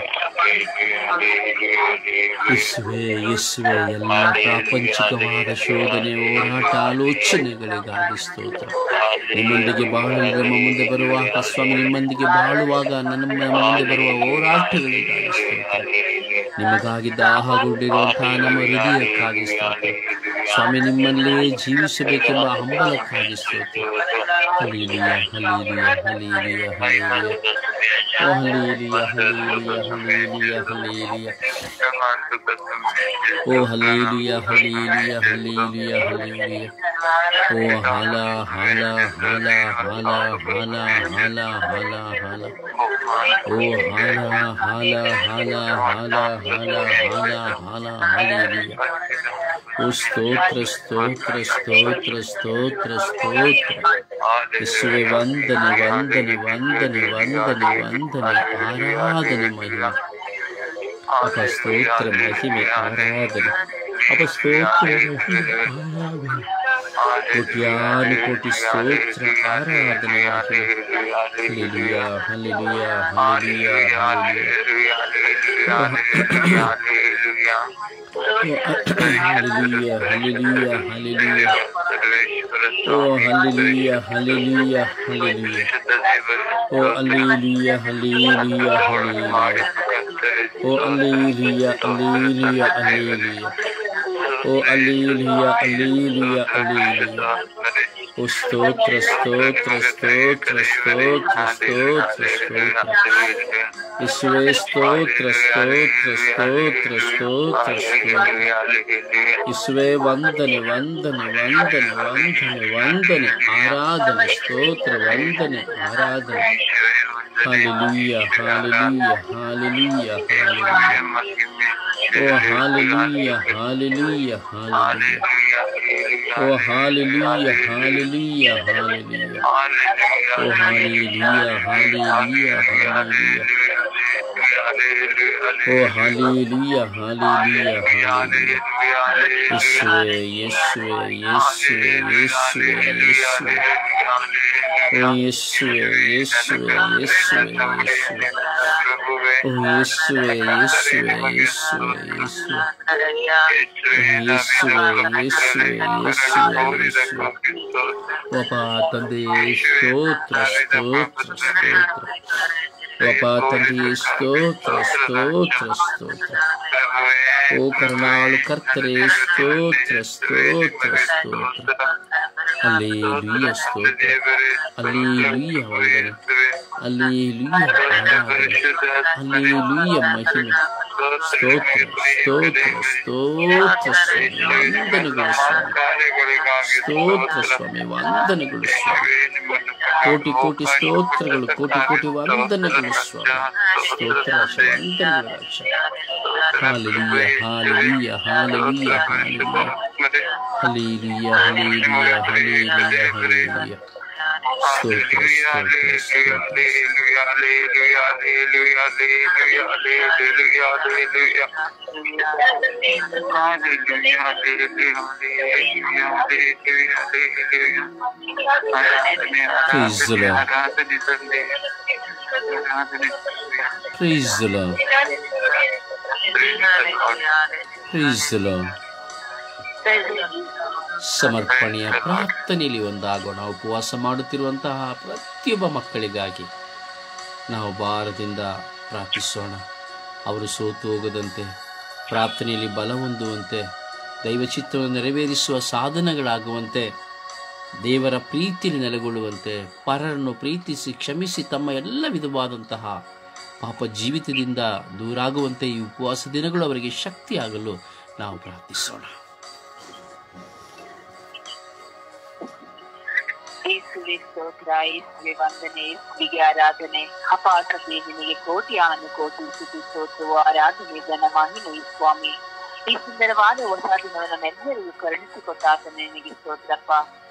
ಯೇಸುವೇ, ಯೇಸುವೇ, ಎಲ್ಲ ಪ್ರಾಪಂಚಿಕವಾದ ಶೋಧನೆ, ಹೋರಾಟ, ಆಲೋಚನೆಗಳಿಗಾಗಿ ಸ್ತೋತ್ರ. ನಿಮ್ಮೊಂದಿಗೆ ಬಾಳಲು ನಮ್ಮ ಮುಂದೆ ಬರುವಾಗ ಸ್ವಾಮಿ, ನಿಮ್ಮೊಂದಿಗೆ ಬಾಳುವಾಗ ನಮ್ಮ ಮುಂದೆ ಬರುವ ಹೋರಾಟಗಳಿಗಾಗಿ ಸ್ತೋತ್ರ. ನಿಮಗಾಗಿ ದಾಹಗೊಂಡಿರುವಂತಹ ನಮ್ಮ ಹೃದಯಕ್ಕಾಗಿ ಸ್ತೋತ್ರ ಸ್ವಾಮಿ. ನಿಮ್ಮಲ್ಲೇ ಜೀವಿಸಬೇಕೆಂಬ ಹಂಬಲಕ್ಕಾಗಿ ಸ್ತೋತ್ರ. Hallelujah, hallelujah, hallelujah, hallelujah. ಓ ಹಲ್ಲೆಲೂಯಾ, ಹಲ್ಲೆಲೂಯಾ, ಹಲ್ಲೆಲೂಯಾ, ಹಲ್ಲೆಲೂಯಾ. ಓ ಹಲ್ಲೆಲೂಯಾ, ಹಲ್ಲೆಲೂಯಾ, ಹಲ್ಲೆಲೂಯಾ, ಹಲ್ಲೆಲೂಯಾ. ಓ ಹಾಲ ಹಾಲ ಹಾಲ ಹಾಲ ಹಾಲ ಹಾಲ ಹಾಲ ಹಾಲ. ಓ ಹಾಲ ಹಾಲ ಹಾಲ ಹಾಲ ಹಾಲ ಹಾಲ ಹಾಲ. ಹಲ್ಲೆಲೂಯಾ. ಓ ಸ್ತೋತ್ರ, ಸ್ತೋತ್ರ, ಸ್ತೋತ್ರ, ಸ್ತೋತ್ರ, ಸ್ತೋತ್ರ. ಯೇಸುವೇ ವಂದನೆ, ವಂದನೆ, ವಂದನೆ, ವಂದನೆ, ವಂದನೆ, ಆರಾಧನೆ, ಮಹಿಮೆ. ಅಪ ಸ್ತೋತ್ರ, ಮಹಿಮೆ, ಆರಾಧನೆ. ಅಪ ಸ್ತೋತ್ರ, ಮಹಿಮೆ, ಆರಾಧನೆ. ಕೋಟ್ಯಾನು ಕೋಟಿ ಸ್ತೋತ್ರ, ಆರಾಧನೆ, ಮಹಿಮೆ. Hallelujah, hallelujah, hallelujah, hallelujah. Hallelujah, hallelujah, hallelujah. ಓ ಹಲ್ಲೆಲೂಯಾ, ಹಲ್ಲೆಲೂಯಾ, ಹಲ್ಲೆಲೂಯಾ. ಓ ಹಲ್ಲೆಲೂಯಾ, ಹಲ್ಲೆಲೂಯಾ, ಹಲ್ಲೆಲೂಯಾ. ಓ ಹಲ್ಲೆಲೂಯಾ, ಹಲ್ಲೆಲೂಯಾ, ಹಲ್ಲೆಲೂಯಾ. ಓ ಅಲ್ಲೀಲಿಯ ಅಲ್ಲೀಲಿಯ ಅಲ್ಲೀಲಿಯ. ಓ ಸ್ತೋತ್ರ ಸ್ತೋತ್ರ ಸ್ತೋತ್ರ ಸ್ತೋತ್ರ ಸ್ತೋತ್ರ ಸ್ತೋತ್ರ. ಯೇಸುವೇ ಸ್ತೋತ್ರ ಸ್ತೋತ್ರ ಸ್ತೋತ್ರ ಸ್ತೋತ್ರ ಸ್ತೋತ್ರ. ಯೇಸುವೇ ವಂದನೆ ವಂದನೆ ವಂದನೆ ವಂದನೆ ವಂದನೆ ಆರಾಧನೆ ಸ್ತೋತ್ರ ವಂದನೆ ಆರಾಧನೆ. Hallelujah hallelujah hallelujah hallelujah. ಓ ಹಾಲೆಲೂಯ ಹಾಲೆಲೂಯ ಹಾಲೆಲೂಯ. ಓ ಹಾಲೆಲೂಯ ಹಾಲೆಲೂಯ ಹಾಲೆಲೂಯ. ಓ ಹಾಲೆಲೂಯ ಹಾಲೆಲೂಯ ಹಾಲೆಲೂಯ. ಓ ಹಾಲೆಲೂಯ ಹಾಲೆಲೂಯ ಹಾಲೆಲೂಯ. ಯೇಸುವೇ ಯೇಸುವೇ ಯೇಸುವೇ ಯೇಸುವೇ ಯೇಸುವೇ. ಓ ಯೇಸುವೇ ಯೇಸುವೇ ಯೇಸುವೇ ಯೇಸುವೇ. ಓ ಯೇಸುವೇ ಯೇಸುವೇ ಯೇಸುವೇ ಯೇಸುವೇ. ಯೇಸುವೇ ಯೇಸುವೇ ಯೇಸುವೇ ಯೇಸುವೇ. ಒಬ್ಬ ತಂದೆಯೇ ಸ್ತೋತ್ರ ಸ್ತೋತ್ರ ಸ್ತೋತ್ರ. ಒಬ್ಬ ತಂದೆಯೇ ಸ್ತೋತ್ರ ಸ್ತೋತ್ರ ಸ್ತೋತ್ರ. ಓ ಕರುಣಾಳು ಕರ್ತರೇ ಸ್ತೋತ್ರ ಸ್ತೋತ್ರ ಸ್ತೋತ್ರ. ಹಲ್ಲೆಲೂಯ ಸ್ತೋತ್ರ. ಹಲ್ಲೆಲೂಯ ವಂದನೆ. ಹಲ್ಲೆಲೂಯ ಆರಾಧನೆ. ಹಲ್ಲೆಲೂಯ ಮಹಿಮೆ. ಸ್ತೋತ್ರ ಸ್ತೋತ್ರ ಸ್ತೋತ್ರ ಸ್ವಾಮಿ ವಂದನೆಗಳು ಸ್ವಾಮಿ. ಸ್ತೋತ್ರ ಸ್ವಾಮಿ ವಂದನೆಗಳು ಸ್ವಾಮಿ. ಕೋಟಿ ಕೋಟಿ ಸ್ತೋತ್ರಗಳು ಕೋಟಿ ಕೋಟಿ ವಂದನೆಗಳು ಸ್ವಾಮಿ. ಸ್ತೋತ್ರ ರಾಜ ವಂದನೆಗಳು ರಾಜ. Hallelujah hallelujah hallelujah hallelujah. Hallelujah hallelujah hallelujah hallelujah. ಸ್ತೋತ್ರ ಸ್ತೋತ್ರ ಸ್ತೋತ್ರ. Praise the Lord. Praise the Lord. Praise the Lord. ಸಮರ್ಪಣೆಯ ಪ್ರಾರ್ಥನೆಯಲ್ಲಿ ಒಂದಾಗೋಣ. ಉಪವಾಸ ಮಾಡುತ್ತಿರುವಂತಹ ಪ್ರತಿಯೊಬ್ಬ ಮಕ್ಕಳಿಗಾಗಿ ನಾವು ಭಾರದಿಂದ ಪ್ರಾರ್ಥಿಸೋಣ. ಅವರು ಸೋತು ಹೋಗದಂತೆ, ಪ್ರಾರ್ಥನೆಯಲ್ಲಿ ಬಲ ಹೊಂದುವಂತೆ, ದೈವಚಿತ್ತವನ್ನು ನೆರವೇರಿಸುವ ಸಾಧನಗಳಾಗುವಂತೆ, ದೇವರ ಪ್ರೀತಿಯಲ್ಲಿ ನೆಲೆಗೊಳ್ಳುವಂತೆ, ಪರರನ್ನು ಪ್ರೀತಿಸಿ ಕ್ಷಮಿಸಿ ತಮ್ಮ ಎಲ್ಲ ವಿಧವಾದಂತಹ ಪಾಪ ಜೀವಿತದಿಂದ ದೂರಾಗುವಂತೆ ಈ ಉಪವಾಸ ದಿನಗಳು ಅವರಿಗೆ ಶಕ್ತಿಯಾಗಲು ನಾವು ಪ್ರಾರ್ಥಿಸೋಣ. ಯೇಸುವೆ ಸ್ತೋತ್ರ, ಯೇಸುವೆ ವಂದನೆ, ಯೇಸುವಿಗೆ ಆರಾಧನೆ. ಅಪಾರ ದೇವನಿಗೆ ಕೋಟಿ ಕೋಟಿ ಸ್ತುತಿ ಸ್ತೋತ್ರವು ಆರಾಧನೆ ಘನ ಮಹಿಮೆ ಸ್ವಾಮಿ. ಈ ಸುಂದರವಾದ ಹೊಸ ದಿನವನ್ನು ನಮ್ಮೆಲ್ಲರಿಗೂ ಕರುಣಿಸಿಕೊಟ್ಟಾತನೇ ನಿನಗೆ ಸ್ತೋತ್ರಪ್ಪ.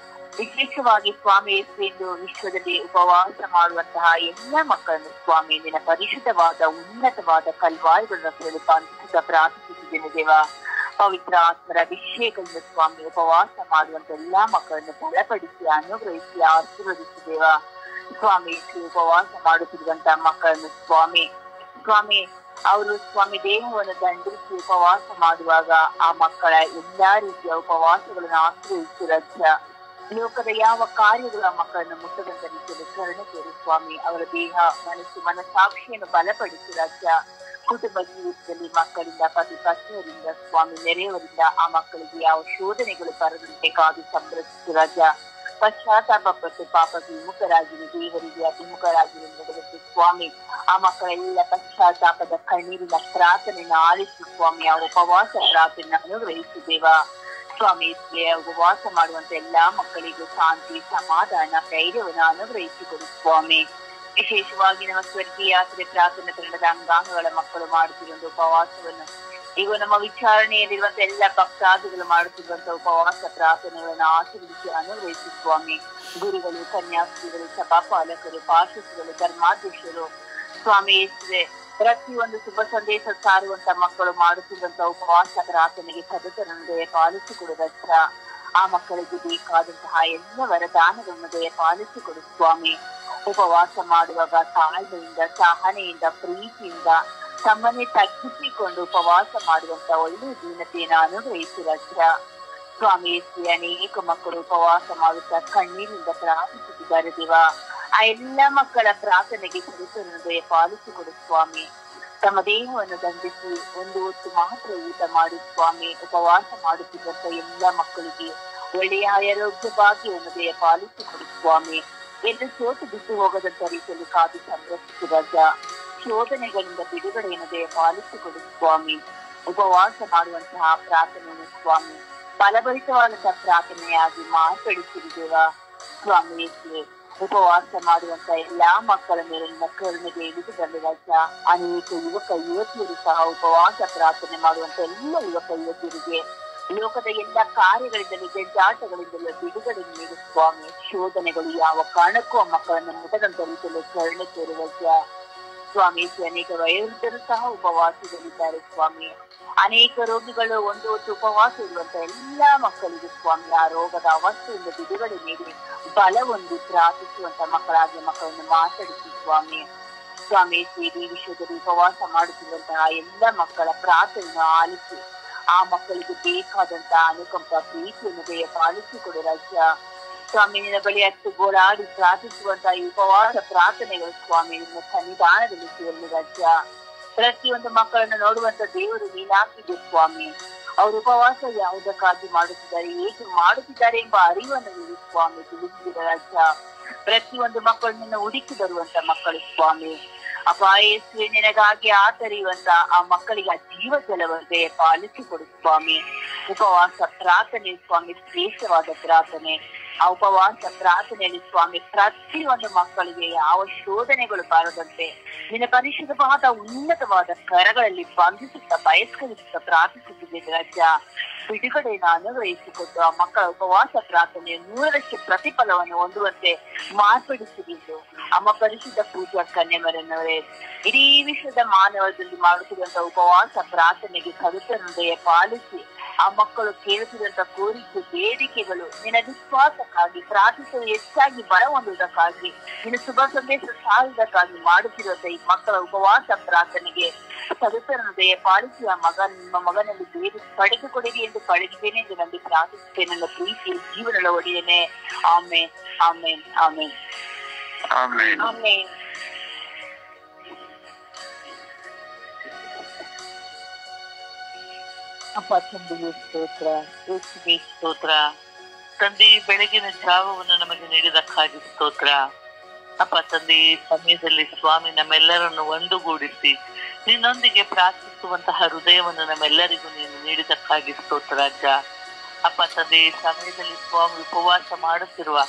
ವಿಶೇಷವಾಗಿ ಸ್ವಾಮಿ ಯೇಸುವೆಂದು ವಿಶ್ವದಲ್ಲಿ ಉಪವಾಸ ಮಾಡುವಂತಹ ಎಲ್ಲ ಮಕ್ಕಳನ್ನು ಸ್ವಾಮಿ ನಿನ್ನ ಪರಿಶುದ್ಧವಾದ ಉನ್ನತವಾದ ಕಲ್ವಾರಿಗಳನ್ನು ಪ್ರಾರ್ಥಿಸಿದ ಪ್ರಾರ್ಥಿಸುತ್ತಿದ್ದೇನೆ ದೇವ. ಪವಿತ್ರ ಆತ್ಮರ ಅಭಿಷೇಕದಿಂದ ಸ್ವಾಮಿ ಉಪವಾಸ ಮಾಡುವಂತ ಎಲ್ಲಾ ಮಕ್ಕಳನ್ನು ಬಲಪಡಿಸಿ ಅನುಗ್ರಹಿಸಿ ಆಶೀರ್ವದಿಸಿದೇವ. ಸ್ವಾಮಿ ಉಪವಾಸ ಮಾಡುತ್ತಿರುವಂತಹ ಮಕ್ಕಳನ್ನು ಸ್ವಾಮಿ ಅವರು ಸ್ವಾಮಿ ದೇಹವನ್ನು ದಂಡಿಸಿ ಉಪವಾಸ ಮಾಡುವಾಗ ಆ ಮಕ್ಕಳ ಎಲ್ಲಾ ರೀತಿಯ ಉಪವಾಸಗಳನ್ನು ಆಶ್ರಯಿಸಿ ರಜ್ಜ. ಲೋಕದ ಯಾವ ಕಾರ್ಯಗಳು ಆ ಮಕ್ಕಳನ್ನು ಮುಟ್ಟದಂತ ರೀತಿಯಲ್ಲಿ ಕರುಣೆ ತೋರಿ ಸ್ವಾಮಿ. ಅವರ ದೇಹ ಮನಸ್ಸಾಕ್ಷಿಯನ್ನು ಬಲಪಡಿಸಿ ರಜ್ಜ. ಕುಟುಂಬ ಜೀವಿತದಲ್ಲಿ ಮಕ್ಕಳಿಂದ ಪತಿ ಪತ್ನಿಯರಿಂದ ಸ್ವಾಮಿ ನೆರೆಯವರಿಂದ ಆ ಮಕ್ಕಳಿಗೆ ಯಾವ ಶೋಧನೆಗಳು ಬರದಂತೆ ಕಾದು ಸಂರಕ್ಷಿಸಿ ರಜ. ಪಶ್ಚಾತ್ತಾಪ ಪಟ್ಟು ಪಾಪಕ್ಕೆ ವಿಮುಖರಾಗಿರು, ದೇವರಿಗೆ ಅಭಿಮುಖರಾಗಿರುವುದಕ್ಕೆ ಸ್ವಾಮಿ ಆ ಮಕ್ಕಳೆಲ್ಲ ಪಶ್ಚಾತ್ತಾಪದ ಕಣ್ಣೀರಿನ ಪ್ರಾರ್ಥನೆಯನ್ನು ಆಲಿಸಿ ಸ್ವಾಮಿ ಆ ಉಪವಾಸ ಪ್ರಾರ್ಥನೆ ಅನುಗ್ರಹಿಸಿದ್ದೇವ. ಸ್ವಾಮಿ ಉಪವಾಸ ಮಾಡುವಂತ ಎಲ್ಲಾ ಮಕ್ಕಳಿಗೂ ಶಾಂತಿ ಸಮಾಧಾನ ಧೈರ್ಯವನ್ನು ಅನುಗ್ರಹಿಸಿಕೊಡು ಸ್ವಾಮಿ. ವಿಶೇಷವಾಗಿ ನಮ್ಮ ಸ್ವರ್ಗೀಯ ಯಾತ್ರೆ ಪ್ರಾರ್ಥನಾ ತಂಡದ ಅಂಗಾಂಗಗಳ ಮಕ್ಕಳು ಮಾಡುತ್ತಿರುವಂತಹ ಉಪವಾಸವನ್ನು ಈಗ ನಮ್ಮ ವಿಚಾರಣೆಯಲ್ಲಿರುವಂತ ಎಲ್ಲ ಭಕ್ತಾದಿಗಳು ಮಾಡುತ್ತಿರುವಂತಹ ಉಪವಾಸ ಪ್ರಾರ್ಥನೆಗಳನ್ನು ಆಚರಿಸಿ ಅನುಗ್ರಹಿಸಿ ಸ್ವಾಮಿ. ಗುರುಗಳು, ಕನ್ಯಾಸ್ತ್ರೀಗಳು, ಸಭಾಪಾಲಕರು, ಪಾರ್ಷದಗಳು, ಧರ್ಮಾಧ್ಯಕ್ಷರು ಸ್ವಾಮಿ ಪ್ರತಿಯೊಂದು ಶುಭ ಸಂದೇಶ ಸಾರುವಂತ ಮಕ್ಕಳು ಮಾಡುತ್ತಿರುವಂತಹ ಉಪವಾಸ ಪ್ರಾರ್ಥನೆಗೆ ಸದಸ್ಯರನ್ನು ದಯಪಾಲಿಸಿಕೊಡು ರಕ್ಷ. ಆ ಮಕ್ಕಳಿಗೆ ಬೇಕಾದಂತಹ ಎಲ್ಲ ವರದಾನಗಳನ್ನು ದಯಪಾಲಿಸಿಕೊಡು ಸ್ವಾಮಿ. ಉಪವಾಸ ಮಾಡುವಾಗ ತಾಳ್ಮೆಯಿಂದ, ಸಹನೆಯಿಂದ, ಪ್ರೀತಿಯಿಂದ ತಮ್ಮನ್ನೇ ತಗ್ಗಿಸಿಕೊಂಡು ಉಪವಾಸ ಮಾಡುವಂತ ಒಳ್ಳೆಯ ದೀನತೆಯನ್ನು ಅನುಗ್ರಹಿಸಿ ರಕ್ಷ. ಸ್ವಾಮಿ ಅನೇಕ ಮಕ್ಕಳು ಉಪವಾಸ ಮಾಡುತ್ತಾ ಕಣ್ಣೀರಿಂದ ಪ್ರಾರ್ಥಿಸುತ್ತಿದ್ದಾರೆ ದೇವ. ಆ ಎಲ್ಲ ಮಕ್ಕಳ ಪ್ರಾರ್ಥನೆಗೆ ಸದಸ್ಯರನ್ನು ದಯಪಾಲಿಸಿಕೊಡು ಸ್ವಾಮಿ. ತಮ್ಮ ದೇಹವನ್ನು ದಂಡಿಸಿ ಒಂದು ಹೊತ್ತು ಮಾತ್ರ ಊಟ ಮಾಡಿ ಸ್ವಾಮಿ ಉಪವಾಸ ಮಾಡುತ್ತಿದ್ದಂತ ಎಲ್ಲ ಮಕ್ಕಳಿಗೆ ಒಳ್ಳೆಯ ಆರೋಗ್ಯ ಭಾಗ್ಯವನ್ನು ದಯ ಪಾಲಿಸಿಕೊಡಿ ಸ್ವಾಮಿ. ಎಂದು ಸೋತು ಬಿದ್ದು ಹೋಗದಂತ ರೀತಿಯಲ್ಲಿ ಕಾದು ಸಂರಕ್ಷಿಸಿದ ಶೋಧನೆಗಳಿಂದ ಬಿಡುಗಡೆಯನ್ನು ದಯ ಪಾಲಿಸಿಕೊಡಿ ಸ್ವಾಮಿ. ಉಪವಾಸ ಮಾಡುವಂತಹ ಪ್ರಾರ್ಥನೆಯನ್ನು ಸ್ವಾಮಿ ಫಲಭರಿತವಾದಂತಹ ಪ್ರಾರ್ಥನೆಯಾಗಿ ಮಾರ್ಪಡಿಸಿರುವ ಸ್ವಾಮಿ. ಉಪವಾಸ ಮಾಡುವಂತ ಎಲ್ಲಾ ಮಕ್ಕಳ ಮೇಲೆ ನಿಮ್ಮ ಕರುಣೆಗೆ ಇಳಿದು ಬಂದಿರುವ ಅನೇಕ ಯುವಕ ಯುವತಿಯರು ಸಹ ಉಪವಾಸ ಪ್ರಾರ್ಥನೆ ಮಾಡುವಂತ ಎಲ್ಲ ಯುವಕ ಯುವತಿಯರಿಗೆ ಲೋಕದ ಎಲ್ಲ ಕಾರ್ಯಗಳಿಂದಲೂ ಜಂಜಾಟಗಳಿಂದಲೂ ಬಿಡುಗಡೆ ನೀಡಿ ಸ್ವಾಮಿ. ಶೋಧನೆಗಳು ಯಾವ ಕಾರಣಕ್ಕೂ ಆ ಮಕ್ಕಳನ್ನು ಮುಟದಂತ ರೀತಿಯಲ್ಲಿ ಕರುಣೆ ತೋರುವ ಸ್ವಾಮಿ. ಅನೇಕ ವಯೋವೃದ್ಧರು ಸಹ ಉಪವಾಸದಲ್ಲಿದ್ದಾರೆ ಸ್ವಾಮಿ. ಅನೇಕ ರೋಗಿಗಳು ಒಂದು ಹೊತ್ತು ಉಪವಾಸ ಇರುವಂತ ಎಲ್ಲಾ ಮಕ್ಕಳಿಗೆ ಸ್ವಾಮಿ ಆ ರೋಗದ ಅವಸ್ಥೆಯಿಂದ ಬಿಡುಗಡೆ ನೀಡಿ ಬಲ ಒಂದು ಪ್ರಾರ್ಥಿಸುವಂತ ಮಕ್ಕಳಾಗಿ ಮಕ್ಕಳನ್ನು ಮಾತಾಡಿಸಿ ಸ್ವಾಮಿ. ಸ್ವಾಮಿ ಈ ವಿಷಯದಲ್ಲಿ ಉಪವಾಸ ಮಾಡುತ್ತಿರುವಂತಹ ಎಲ್ಲ ಮಕ್ಕಳ ಪ್ರಾರ್ಥನೆಯನ್ನು ಆಲಿಸಿ ಆ ಮಕ್ಕಳಿಗೆ ಬೇಕಾದಂತಹ ಅನುಕಂಪ ಪ್ರೀತಿಯನ್ನು ದಯ ಪಾಲಿಸಿಕೊಡು ರಾಜ್ಯ ಸ್ವಾಮಿ. ನಿನ್ನ ಬಳಿ ಹತ್ತು ಗೋಳಾಡಿ ಪ್ರಾರ್ಥಿಸುವಂತಹ ಈ ಉಪವಾಸ ಪ್ರಾರ್ಥನೆಗಳು ಸ್ವಾಮಿ ನಿನ್ನ ಸನ್ನಿಧಾನದಲ್ಲಿ ಸೇರಲಿ ರಾಜ್ಯ. ಪ್ರತಿಯೊಂದು ಮಕ್ಕಳನ್ನು ನೋಡುವಂತ ದೇವರು ನೀನಾಗ್ತಿದೆ ಸ್ವಾಮಿ. ಅವರು ಉಪವಾಸ ಯಾವುದಕ್ಕಾಗಿ ಮಾಡುತ್ತಿದ್ದಾರೆ, ಏಕೆ ಮಾಡುತ್ತಿದ್ದಾರೆ ಎಂಬ ಅರಿವನ್ನು ನೀಡಿ ಸ್ವಾಮಿ ತಿಳಿಸಿದ ರಾಜ್ಯ. ಪ್ರತಿಯೊಂದು ಮಕ್ಕಳನ್ನ ಹುಡುಕಿ ಬರುವಂತ ಮಕ್ಕಳು ಸ್ವಾಮಿ ಅಪಾಯಸ್ವಿ ನಿನಗಾಗಿ ಆತರಿಯುವಂತ ಆ ಮಕ್ಕಳಿಗೆ ಆ ಜೀವ ಜಲವನ್ನೇ ಪಾಲಿಸಿಕೊಡು ಸ್ವಾಮಿ. ಉಪವಾಸ ಪ್ರಾರ್ಥನೆ ಸ್ವಾಮಿ ಶ್ರೇಷ್ಠವಾದ ಪ್ರಾರ್ಥನೆ. ಆ ಉಪವಾಸ ಪ್ರಾರ್ಥನೆಯಲ್ಲಿ ಸ್ವಾಮಿ ಪ್ರತಿಯೊಂದು ಮಕ್ಕಳಿಗೆ ಯಾವ ಶೋಧನೆಗಳು ಬಾರದಂತೆ ನಿನ್ನ ಪರಿಶುದ್ಧವಾದ ಉನ್ನತವಾದ ಕರಗಳಲ್ಲಿ ಬಂಧಿಸುತ್ತಾ ಬಯಸ್ಕರಿಸುತ್ತಾ ಪ್ರಾರ್ಥಿಸುತ್ತಿದ್ದ ರಾಜ್ಯ. ಬಿಡುಗಡೆಯನ್ನು ಅನುಗ್ರಹಿಸಿಕೊಟ್ಟು ಆ ಮಕ್ಕಳ ಉಪವಾಸ ಪ್ರಾರ್ಥನೆಯ 100% ಪ್ರತಿಫಲವನ್ನು ಹೊಂದುವಂತೆ ಮಾರ್ಪಡಿಸಿದ್ದು ಅಮ್ಮ ಪರಿಶುದ್ಧ ಪೂಜಾ ಕನ್ಯಮರನ್ನವರೇ, ಇಡೀ ವಿಶ್ವದ ಮಾನವದಲ್ಲಿ ಮಾಡುತ್ತಿರುವಂತಹ ಉಪವಾಸ ಪ್ರಾರ್ಥನೆಗೆ ಕರುತರದಯ ಪಾಲಿಸಿ ಆ ಮಕ್ಕಳು ಕೇಳುತ್ತಿರುವಂತ ಕೋರಿಕೆ ಬೇಡಿಕೆಗಳು ನಿನ್ನ ವಿಶ್ವಾಸಕ್ಕಾಗಿ ಪ್ರಾರ್ಥಿಸಲು ಹೆಚ್ಚಾಗಿ ಬರ ಹೊಂದುವುದಕ್ಕಾಗಿ ನಿನ್ನ ಶುಭ ಸಂದೇಶ ಸಾರುವುದಕ್ಕಾಗಿ ಮಾಡುತ್ತಿರುವಂತ ಈ ಮಕ್ಕಳ ಉಪವಾಸ ಪ್ರಾರ್ಥನೆಗೆ ಸದಸ್ಯರನ್ನು ಪಾಲಿಸಿ ಆ ನಿಮ್ಮ ಮಗನಲ್ಲಿ ಬೇರೆ ಪಡೆದುಕೊಡಿರಿ ಎಂದು ಪಡೆದಿದ್ದೇನೆ ಎಂದು ನಂಬಿ ಪ್ರಾರ್ಥಿಸುತ್ತೇನೆ. ನನ್ನ ಪ್ರೀತಿಯ ಜೀವನದ ಒಡೆಯನೆ. ಆಮೇನ್ ಆಮೇನ್ ಆಮೇನ್ ಆಮೇನ್. ಅಪ್ಪ ತಂದೆಗೆ ಸ್ತೋತ್ರ, ಯೇಸುವಿಗೆ ಸ್ತೋತ್ರ. ತಂದೆ ಬೆಳಗಿನ ಜಾವವನ್ನು ನಮಗೆ ನೀಡಿದಕ್ಕಾಗಿ ಸ್ತೋತ್ರ. ಅಪ್ಪ ತಂದೆ ಈ ಸಮಯದಲ್ಲಿ ಸ್ವಾಮಿ ನಮ್ಮೆಲ್ಲರನ್ನು ಒಂದುಗೂಡಿಸಿ ನಿನ್ನೊಂದಿಗೆ ಪ್ರಾರ್ಥಿಸುವಂತಹ ಹೃದಯವನ್ನು ನಮ್ಮೆಲ್ಲರಿಗೂ ನೀನು ನೀಡಿದಕ್ಕಾಗಿ ಸ್ತೋತ್ರ ರಾಜ. ಅಪ್ಪ ತಂದೆ ಈ ಸಮಯದಲ್ಲಿ ಸ್ವಾಮಿ ಉಪವಾಸ ಮಾಡುತ್ತಿರುವ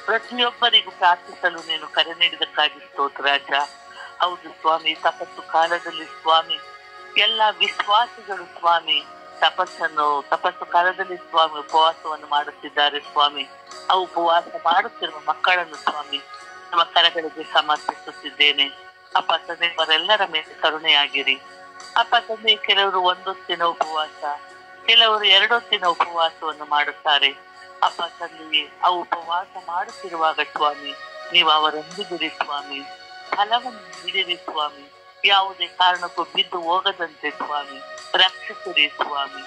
ಪ್ರತಿಯೊಬ್ಬರಿಗೂ ಪ್ರಾರ್ಥಿಸಲು ನೀನು ಕರೆ ನೀಡಿದಕ್ಕಾಗಿ ಸ್ತೋತ್ರ ರಾಜ. ಹೌದು ಸ್ವಾಮಿ, ತಪಸ್ಸು ಕಾಲದಲ್ಲಿ ಸ್ವಾಮಿ ಎಲ್ಲ ವಿಶ್ವಾಸಿಗಳು ಸ್ವಾಮಿ ತಪಸ್ಸು ಕಾಲದಲ್ಲಿ ಸ್ವಾಮಿ ಉಪವಾಸವನ್ನು ಮಾಡುತ್ತಿದ್ದಾರೆ ಸ್ವಾಮಿ. ಆ ಉಪವಾಸ ಮಾಡುತ್ತಿರುವ ಮಕ್ಕಳನ್ನು ಸ್ವಾಮಿ ನಮ್ಮ ಕರಗಳಿಗೆ ಸಮರ್ಪಿಸುತ್ತಿದ್ದೇನೆ. ಅಪ್ಪ ತಂದೆ ಅವರೆಲ್ಲರ ಮೇಲೆ ಕರುಣೆಯಾಗಿರಿ. ಅಪ್ಪ ತಂದೆ ಕೆಲವರು 1 ಹೊತ್ತಿನ ಉಪವಾಸ, ಕೆಲವರು 2 ಹೊತ್ತಿನ ಉಪವಾಸವನ್ನು ಮಾಡುತ್ತಾರೆ. ಅಪ್ಪ ತಂದೆಯೇ ಆ ಉಪವಾಸ ಮಾಡುತ್ತಿರುವಾಗ ಸ್ವಾಮಿ ನೀವು ಅವರೊಂದಿಗಿರಿ ಸ್ವಾಮಿ, ಫಲವನ್ನು ನೀಡಿರಿ ಸ್ವಾಮಿ. ಯಾವುದೇ ಕಾರಣಕ್ಕೂ ಬಿದ್ದು ಹೋಗದಂತೆ ಸ್ವಾಮಿ ರಕ್ಷಿಸಿರಿ ಸ್ವಾಮಿ.